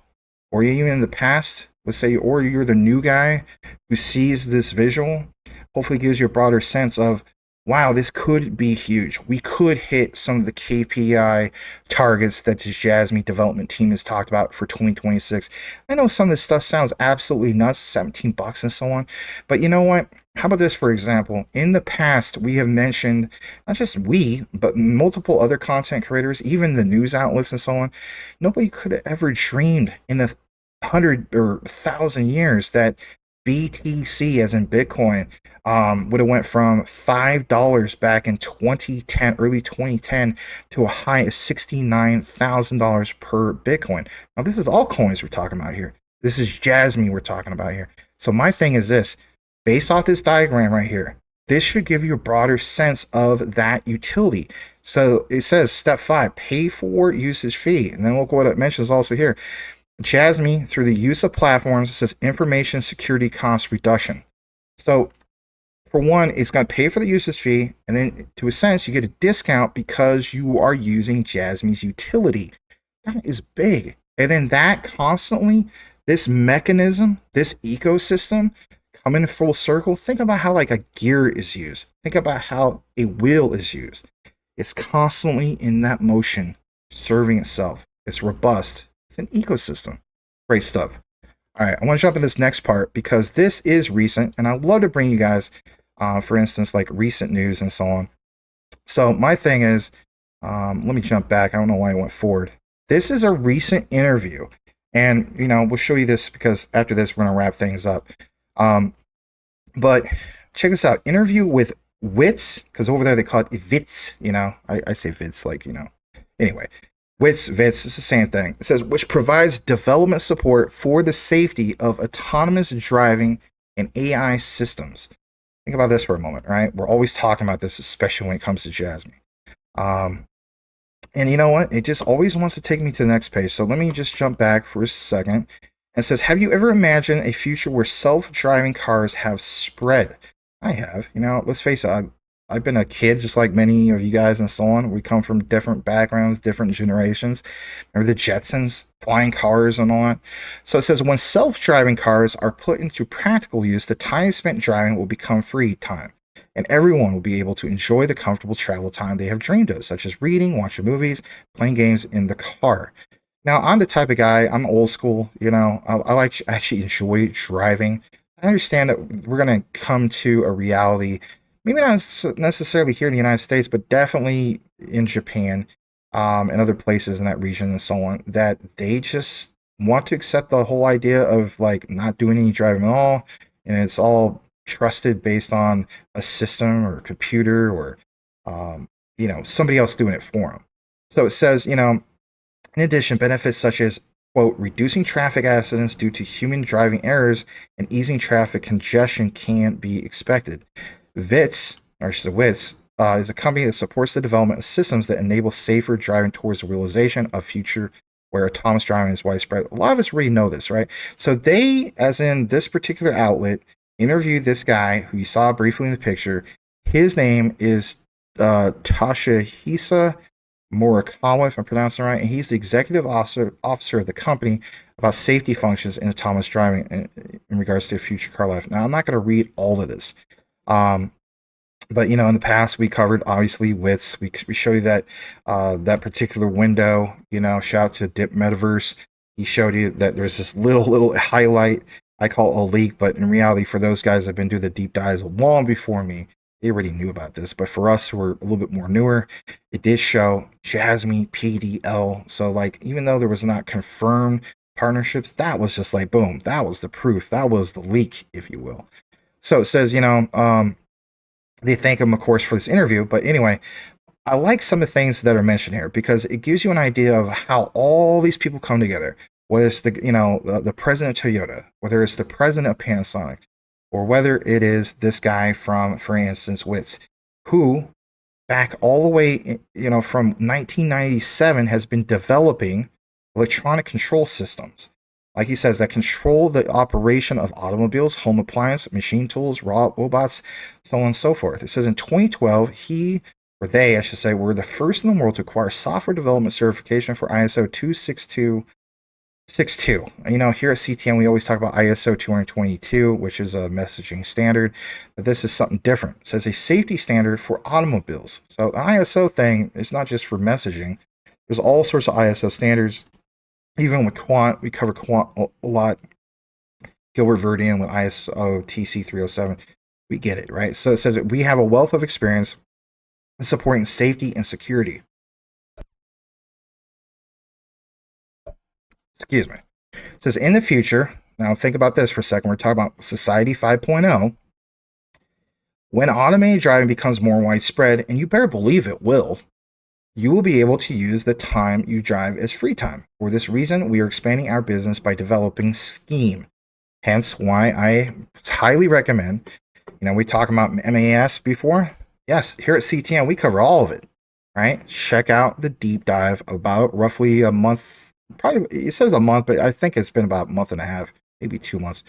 or even in the past, let's say, or you're the new guy who sees this visual, hopefully gives you a broader sense of, wow, this could be huge. We could hit some of the KPI targets that the Jasmy development team has talked about for 2026. I know some of this stuff sounds absolutely nuts, $17 and so on, but you know what? How about this, for example? In the past, we have mentioned, not just we, but multiple other content creators, even the news outlets and so on. Nobody could have ever dreamed in 100 or 1,000 years that BTC, as in Bitcoin, would have went from $5 back in 2010, early 2010, to a high of $69,000 per Bitcoin. Now, this is all coins we're talking about here. This is Jasmy we're talking about here. So my thing is this. Based off this diagram right here, this should give you a broader sense of that utility. So it says step 5, pay for usage fee. And then look what it mentions also here. Jasmy, through the use of platforms, it says information security cost reduction. So for one, it's going to pay for the usage fee. And then to a sense, you get a discount because you are using Jasmy's utility. That is big. And then that constantly, this mechanism, this ecosystem, come in full circle. Think about how like a gear is used. Think about how a wheel is used. It's constantly in that motion, serving itself. It's robust. It's an ecosystem. Great stuff. All right, I want to jump in this next part because this is recent, and I'd love to bring you guys, for instance, like recent news and so on. So my thing is, let me jump back. I don't know why I went forward. This is a recent interview, and we'll show you this because after this we're gonna wrap things up. But check this out. Interview with Wits, because over there they call it Vits, I say Vits like, anyway, Wits, it's the same thing. It says, which provides development support for the safety of autonomous driving and AI systems. Think about this for a moment, right? We're always talking about this, especially when it comes to Jasmy. And you know what? It just always wants to take me to the next page. So let me just jump back for a second. It says, have you ever imagined a future where self-driving cars have spread? I have. Let's face it, I've been a kid just like many of you guys and so on. We come from different backgrounds, different generations. Remember the Jetsons, flying cars and all that? So it says when self-driving cars are put into practical use, the time spent driving will become free time. And everyone will be able to enjoy the comfortable travel time they have dreamed of, such as reading, watching movies, playing games in the car. Now, I'm the type of guy, I'm old school, you know, I like actually enjoy driving. I understand that we're going to come to a reality, maybe not necessarily here in the United States, but definitely in Japan, and other places in that region and so on, that they just want to accept the whole idea of like not doing any driving at all. And it's all trusted based on a system or a computer or, you know, somebody else doing it for them. So it says, you know, in addition, benefits such as, quote, reducing traffic accidents due to human driving errors and easing traffic congestion can be expected. WITS, or WITS, is a company that supports the development of systems that enable safer driving towards the realization of future where autonomous driving is widespread. A lot of us already know this, right? So they, as in this particular outlet, interviewed this guy who you saw briefly in the picture. His name is Toshihisa Morikawa, if I'm pronouncing it right, and he's the executive officer of the company about safety functions in autonomous driving in regards to future car life. Now, I'm not going to read all of this, but you know, in the past we covered obviously WITS. We showed you that that particular window. You know, shout out to Dip Metaverse. He showed you that there's this little highlight I call a leak, but in reality, for those guys that have been doing the deep dives long before me, they already knew about this. But for us who are a little bit more newer, it did show Jasmy PDL. So like, even though there was not confirmed partnerships, that was just like boom, that was the proof, that was the leak, if you will. So it says, you know, they thank him, of course, for this interview. But anyway, I like some of the things that are mentioned here because it gives you an idea of how all these people come together. Whether it's the, you know, the president of Toyota, whether it's the president of Panasonic, or whether it is this guy from, for instance, WITS, who back all the way, you know, from 1997 has been developing electronic control systems. Like he says, that control the operation of automobiles, home appliance, machine tools, robots, so on and so forth. It says in 2012, he, or they, I should say, were the first in the world to acquire software development certification for ISO 26262. You know, here at CTN, we always talk about ISO 222, which is a messaging standard, but this is something different. It says a safety standard for automobiles. So the ISO thing is not just for messaging. There's all sorts of ISO standards. Even with Quant, we cover Quant a lot. Gilbert Verdian with ISO TC 307. We get it, right? So it says that we have a wealth of experience in supporting safety and security. Excuse me. It says in the future, now think about this for a second. We're talking about Society 5.0. When automated driving becomes more widespread, and you better believe it will, you will be able to use the time you drive as free time. For this reason, we are expanding our business by developing Scheme. Hence why I highly recommend, you know, we talked about MAS before. Yes, here at CTN, we cover all of it, right? Check out the deep dive about roughly a month. Probably it says a month, but I think it's been about a month and a half, maybe 2 months.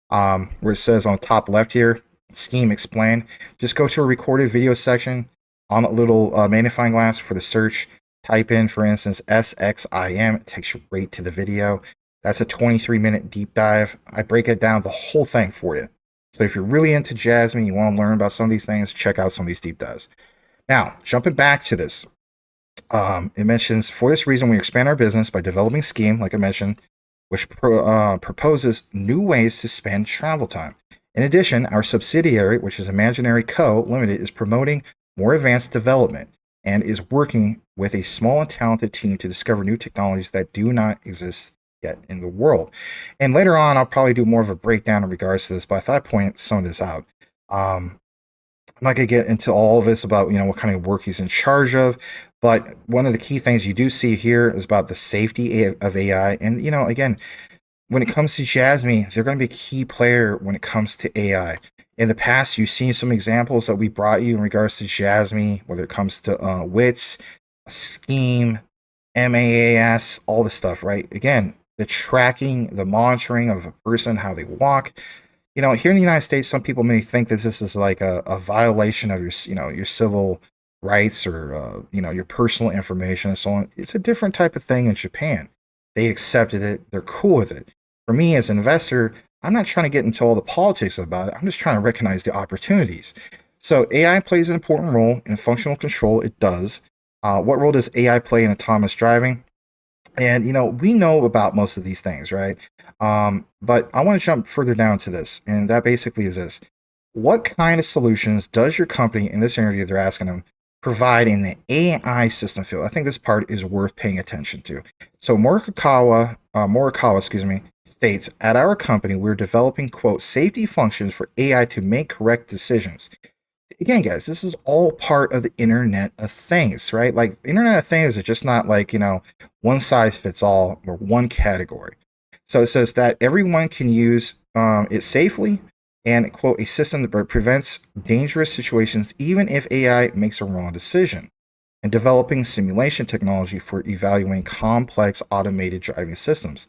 Where it says on the top left here, Scheme Explained. Just go to a recorded video section on a little magnifying glass for the search. Type in, for instance, SXIM. It takes you right to the video. That's a 23-minute deep dive. I break it down the whole thing for you. So if you're really into Jasmy, you want to learn about some of these things, check out some of these deep dives. Now, jumping back to this. It mentions, for this reason, we expand our business by developing Scheme, like I mentioned, which proposes new ways to spend travel time. In addition, our subsidiary, which is Imaginary Co. Limited, is promoting more advanced development and is working with a small and talented team to discover new technologies that do not exist yet in the world. And later on, I'll probably do more of a breakdown in regards to this, but I thought I'd point some of this out. I'm not going to get into all of this about, you know, what kind of work he's in charge of, but one of the key things you do see here is about the safety of AI. And, you know, again, when it comes to Jasmy, they're going to be a key player when it comes to AI. In the past, you've seen some examples that we brought you in regards to Jasmy, whether it comes to WITS, Scheme, MAAS, all this stuff, right? Again, the tracking, the monitoring of a person, how they walk. here in the United States, some people may think that this is like a violation of your civil rights or, your personal information and so on. It's a different type of thing in Japan. They accepted it. They're cool with it. For me as an investor, I'm not trying to get into all the politics about it. I'm just trying to recognize the opportunities. So AI plays an important role in functional control. It does. What role does AI play in autonomous driving? And we know about most of these things, right? But I want to jump further down to this, and that basically is this: what kind of solutions does your company, in this interview, they're asking them, provide in the AI system field? I think this part is worth paying attention to. So Morikawa, states, at our company, we're developing, quote, safety functions for AI to make correct decisions. Again, guys, this is all part of the Internet of Things, right? Like, Internet of Things are just not like, one size fits all or one category. So it says that everyone can use it safely and, quote, a system that prevents dangerous situations even if AI makes a wrong decision, and developing simulation technology for evaluating complex automated driving systems.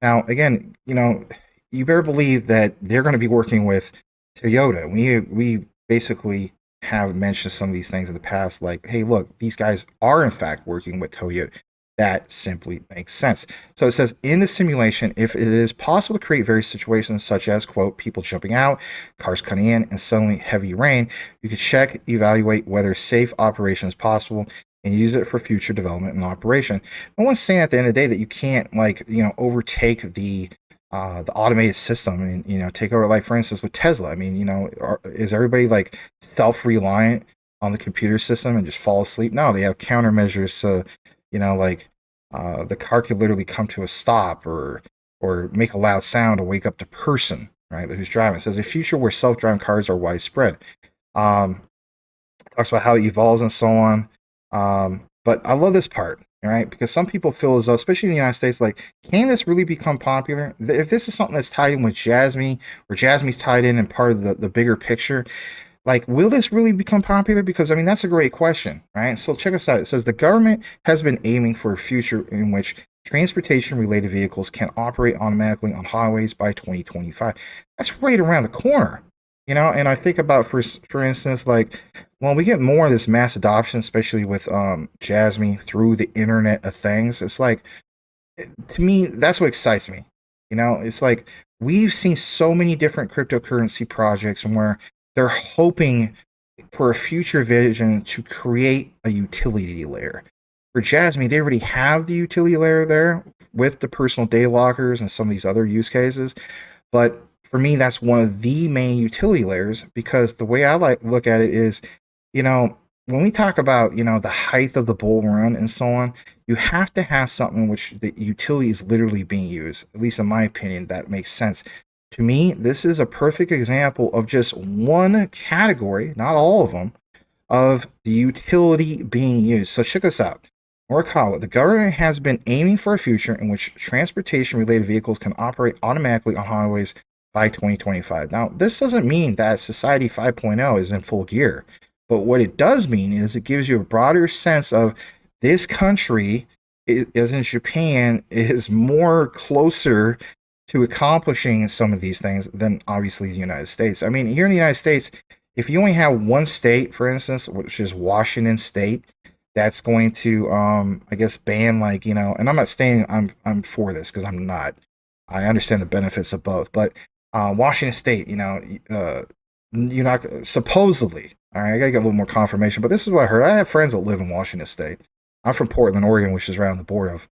Now, again, you better believe that they're going to be working with Toyota. We basically have mentioned some of these things in the past, like, hey, look, these guys are in fact working with Toyota. That simply makes sense. So it says, in the simulation, if it is possible to create various situations such as, quote, people jumping out, cars cutting in, and suddenly heavy rain, you could check, evaluate whether safe operation is possible, and use it for future development and operation. No one's saying at the end of the day that you can't, overtake the automated system and take over, like, for instance, with Tesla. I mean, is everybody like self-reliant on the computer system and just fall asleep? No, they have countermeasures. So the car could literally come to a stop or make a loud sound to wake up the person, right, who's driving. It says a future where self-driving cars are widespread. Talks about how it evolves and so on. But I love this part, right? Because some people feel as though, especially in the United States, like, can this really become popular? If this is something that's tied in with Jasmy, or Jasmy's tied in and part of the bigger picture, like, will this really become popular? Because, I mean, that's a great question, right? So check us out. It says the government has been aiming for a future in which transportation-related vehicles can operate automatically on highways by 2025. That's right around the corner. And I think about, for instance, like, when we get more of this mass adoption, especially with Jasmy through the Internet of Things, it's like, to me, that's what excites me. It's like, we've seen so many different cryptocurrency projects where they're hoping for a future vision to create a utility layer. For Jasmy, they already have the utility layer there with the personal data lockers and some of these other use cases, but for me, that's one of the main utility layers, because the way I look at it is, when we talk about, the height of the bull run and so on, you have to have something in which the utility is literally being used. At least in my opinion, that makes sense. To me, this is a perfect example of just one category, not all of them, of the utility being used. So check this out. Morikawa, the government has been aiming for a future in which transportation-related vehicles can operate automatically on highways by 2025. Now, this doesn't mean that Society 5.0 is in full gear, but what it does mean is it gives you a broader sense of this country, as in Japan, is more closer to accomplishing some of these things than obviously the United States. I mean, here in the United States, if you only have one state, for instance, which is Washington State, that's going to, I guess, ban, like, and I'm not saying I'm for this, because I'm not. I understand the benefits of both, but Washington State, you're not supposedly. All right, I gotta get a little more confirmation, but this is what I heard. I have friends that live in Washington State. I'm from Portland, Oregon, which is around the border of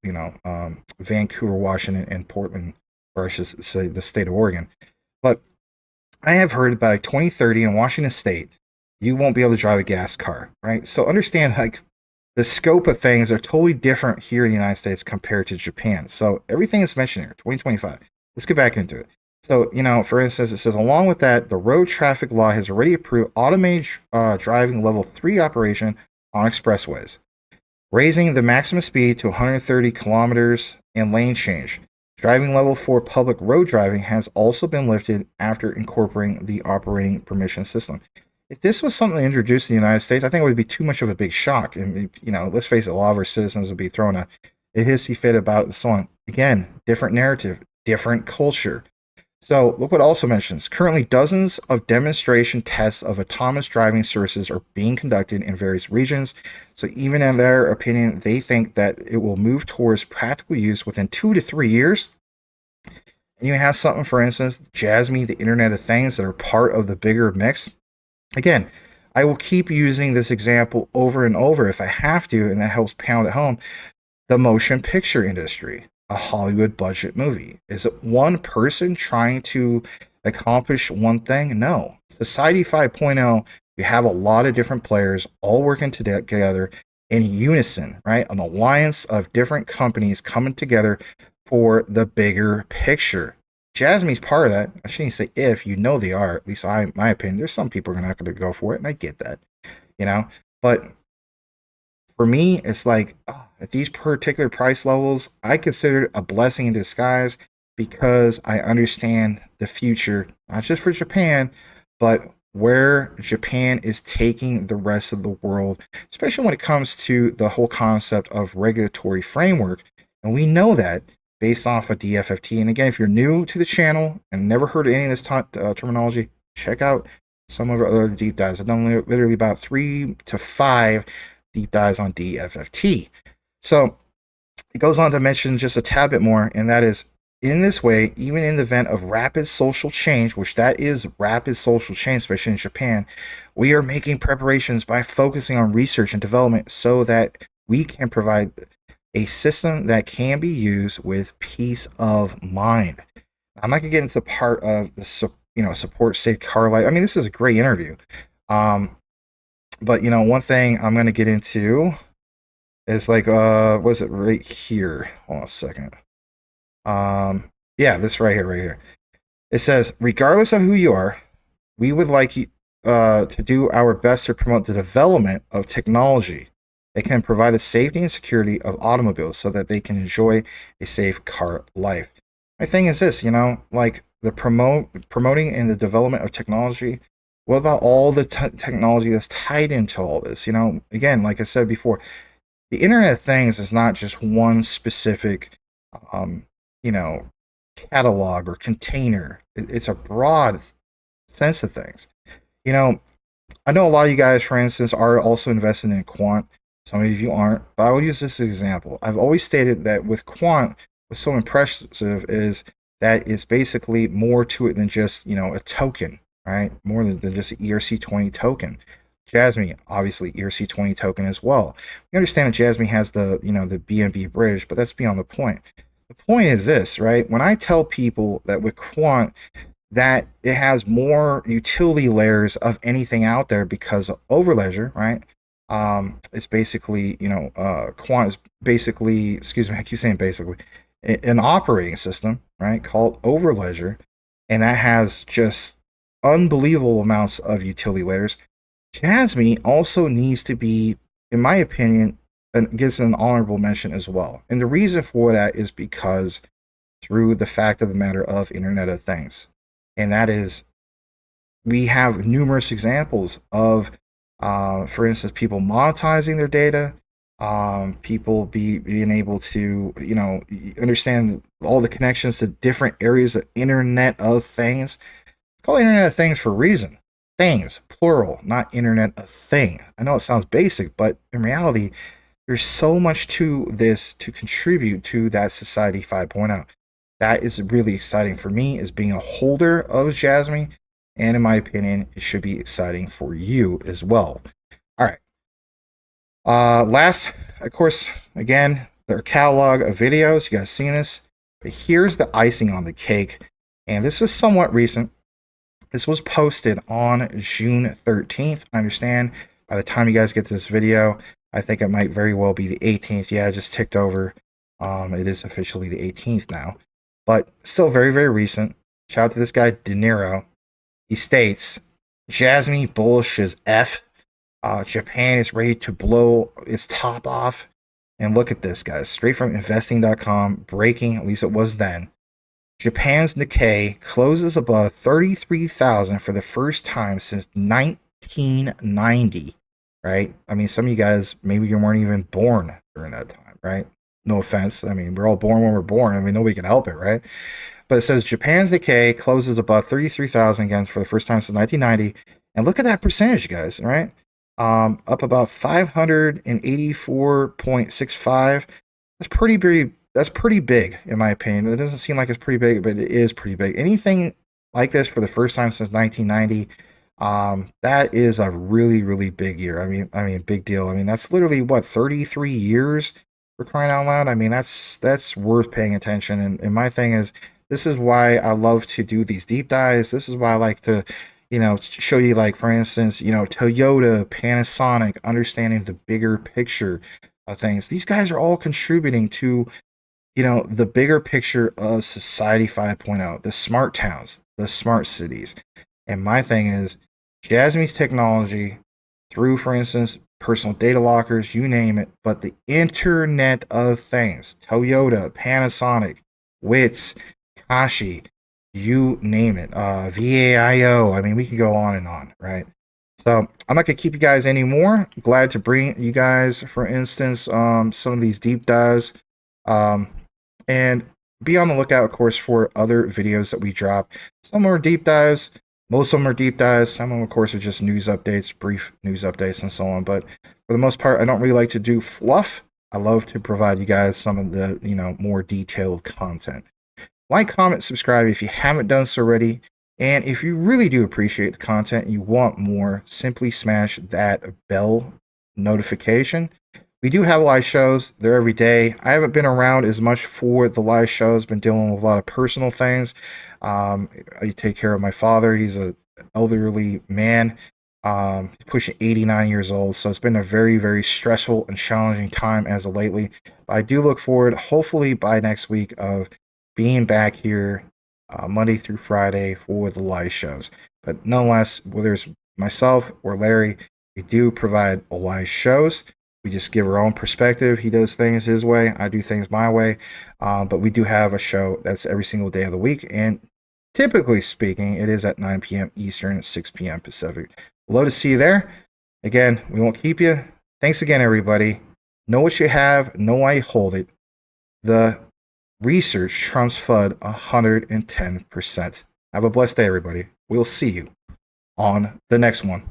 Vancouver, Washington, and Portland, or I should say the state of Oregon. But I have heard by 2030 in Washington State, you won't be able to drive a gas car, right? So understand, like, the scope of things are totally different here in the United States compared to Japan. So everything is mentioned here, 2025. Let's get back into it. So, for instance, it says, along with that, the road traffic law has already approved automated driving level 3 operation on expressways, raising the maximum speed to 130 kilometers and lane change. Driving level 4 public road driving has also been lifted after incorporating the operating permission system. If this was something introduced in the United States, I think it would be too much of a big shock. And, let's face it, a lot of our citizens would be throwing a hissy fit about it and so on. Again, different narrative, different culture. So look what also mentions. Currently, dozens of demonstration tests of autonomous driving services are being conducted in various regions. So even in their opinion, they think that it will move towards practical use within 2 to 3 years. And you have something, for instance, Jasmy, the Internet of Things, that are part of the bigger mix. Again, I will keep using this example over and over if I have to, and that helps pound it home. The motion picture industry, a Hollywood budget movie. Is it one person trying to accomplish one thing? No. Society 5.0, you have a lot of different players all working together in unison, right? An alliance of different companies coming together for the bigger picture. Jasmy's part of that. I shouldn't say if, you know they are, at least my opinion. There's some people who are not going to go for it, and I get that, you know? But for me, it's like at these particular price levels, I consider it a blessing in disguise because I understand the future, not just for Japan, but where Japan is taking the rest of the world, especially when it comes to the whole concept of regulatory framework. And we know that based off of DFFT. And again, if you're new to the channel and never heard of any of this terminology, check out some of our other deep dives. I've done literally about 3 to 5 deep dives on DFFT. So it goes on to mention just a tad bit more, and that is, in this way, even in the event of rapid social change, which that is rapid social change, especially in Japan, we are making preparations by focusing on research and development so that we can provide a system that can be used with peace of mind. I'm not going to get into the part of the support safe car life. I mean, this is a great interview. But one thing I'm going to get into is like, was it right here? Hold on a second. Yeah, this right here. It says, regardless of who you are, we would like you to do our best to promote the development of technology that can provide the safety and security of automobiles so that they can enjoy a safe car life. My thing is this, like the promoting and the development of technology. What about all the technology that's tied into all this? Again, like I said before, the Internet of Things is not just one specific, catalog or container. It's a broad sense of things. I know a lot of you guys, for instance, are also invested in quant. Some of you aren't, but I will use this example. I've always stated that with quant, what's so impressive is that it's basically more to it than just, a token, right? More than just an ERC20 token. Jasmy, obviously, ERC20 token as well. We understand that Jasmy has the BNB bridge, but that's beyond the point. The point is this, right? When I tell people that with quant, that it has more utility layers of anything out there because of Overledger, right? It's basically, quant is basically, excuse me, I keep saying basically, an operating system, right, called Overledger, and that has just unbelievable amounts of utility layers. Jasmy also needs to be, in my opinion, gets an honorable mention as well. And the reason for that is because through the fact of the matter of Internet of Things. And that is, we have numerous examples of, for instance, people monetizing their data, people being able to, understand all the connections to different areas of Internet of Things. It's called Internet of Things for a reason. Things, plural, not Internet of Thing. I know it sounds basic, but in reality, there's so much to this to contribute to that Society 5.0. That is really exciting for me as being a holder of Jasmy, and in my opinion, it should be exciting for you as well. All right. Last, of course, again, their catalog of videos. You guys seen this? But here's the icing on the cake, and this is somewhat recent. This was posted on June 13th. I understand by the time you guys get to this video, I think it might very well be the 18th. Yeah, I just ticked over. It is officially the 18th now, but still very, very recent. Shout out to this guy, De Niro. He states, Jasmy bullish as F. Japan is ready to blow its top off. And look at this, guys. Straight from investing.com, breaking, at least it was then. Japan's Nikkei closes above 33,000 for the first time since 1990, right? I mean, some of you guys, maybe you weren't even born during that time, right? No offense. I mean, we're all born when we're born. I mean, nobody can help it, right? But it says Japan's decay closes above 33,000 again for the first time since 1990. And look at that percentage, guys, right? Up about 584.65. That's pretty big. That's pretty big, in my opinion. It doesn't seem like it's pretty big, but it is pretty big. Anything like this for the first time since 1990, that is a really, really big year. I mean, big deal. I mean, that's literally what, 33 years for crying out loud. I mean, that's worth paying attention. And my thing is, this is why I love to do these deep dives. This is why I like to, show you, like, for instance, Toyota, Panasonic, understanding the bigger picture of things. These guys are all contributing to, the bigger picture of Society 5.0, the smart towns, the smart cities. And my thing is, Jasmy's technology, through, for instance, personal data lockers, you name it, but the Internet of Things, Toyota, Panasonic, WITS, Kashi, you name it, VAIO. I mean, we can go on and on, right? So I'm not going to keep you guys anymore. Glad to bring you guys, for instance, some of these deep dives. And be on the lookout, of course, for other videos that we drop. Some are deep dives. Most of them are deep dives. Some of them, of course, are just news updates, brief news updates, and so on. But for the most part, I don't really like to do fluff. I love to provide you guys some of the, more detailed content. Like, comment, subscribe if you haven't done so already. And if you really do appreciate the content and you want more, simply smash that bell notification. We do have live shows. They're every day. I haven't been around as much for the live shows. Been dealing with a lot of personal things. I take care of my father. He's an elderly man, pushing 89 years old. So it's been a very, very stressful and challenging time as of lately. But I do look forward, hopefully by next week, of being back here Monday through Friday for the live shows. But nonetheless, whether it's myself or Larry, we do provide live shows. We just give our own perspective. He does things his way. I do things my way. But we do have a show that's every single day of the week. And typically speaking, it is at 9 p.m. Eastern, 6 p.m. Pacific. Love to see you there. Again, we won't keep you. Thanks again, everybody. Know what you have. Know why you hold it. The research trumps FUD 110%. Have a blessed day, everybody. We'll see you on the next one.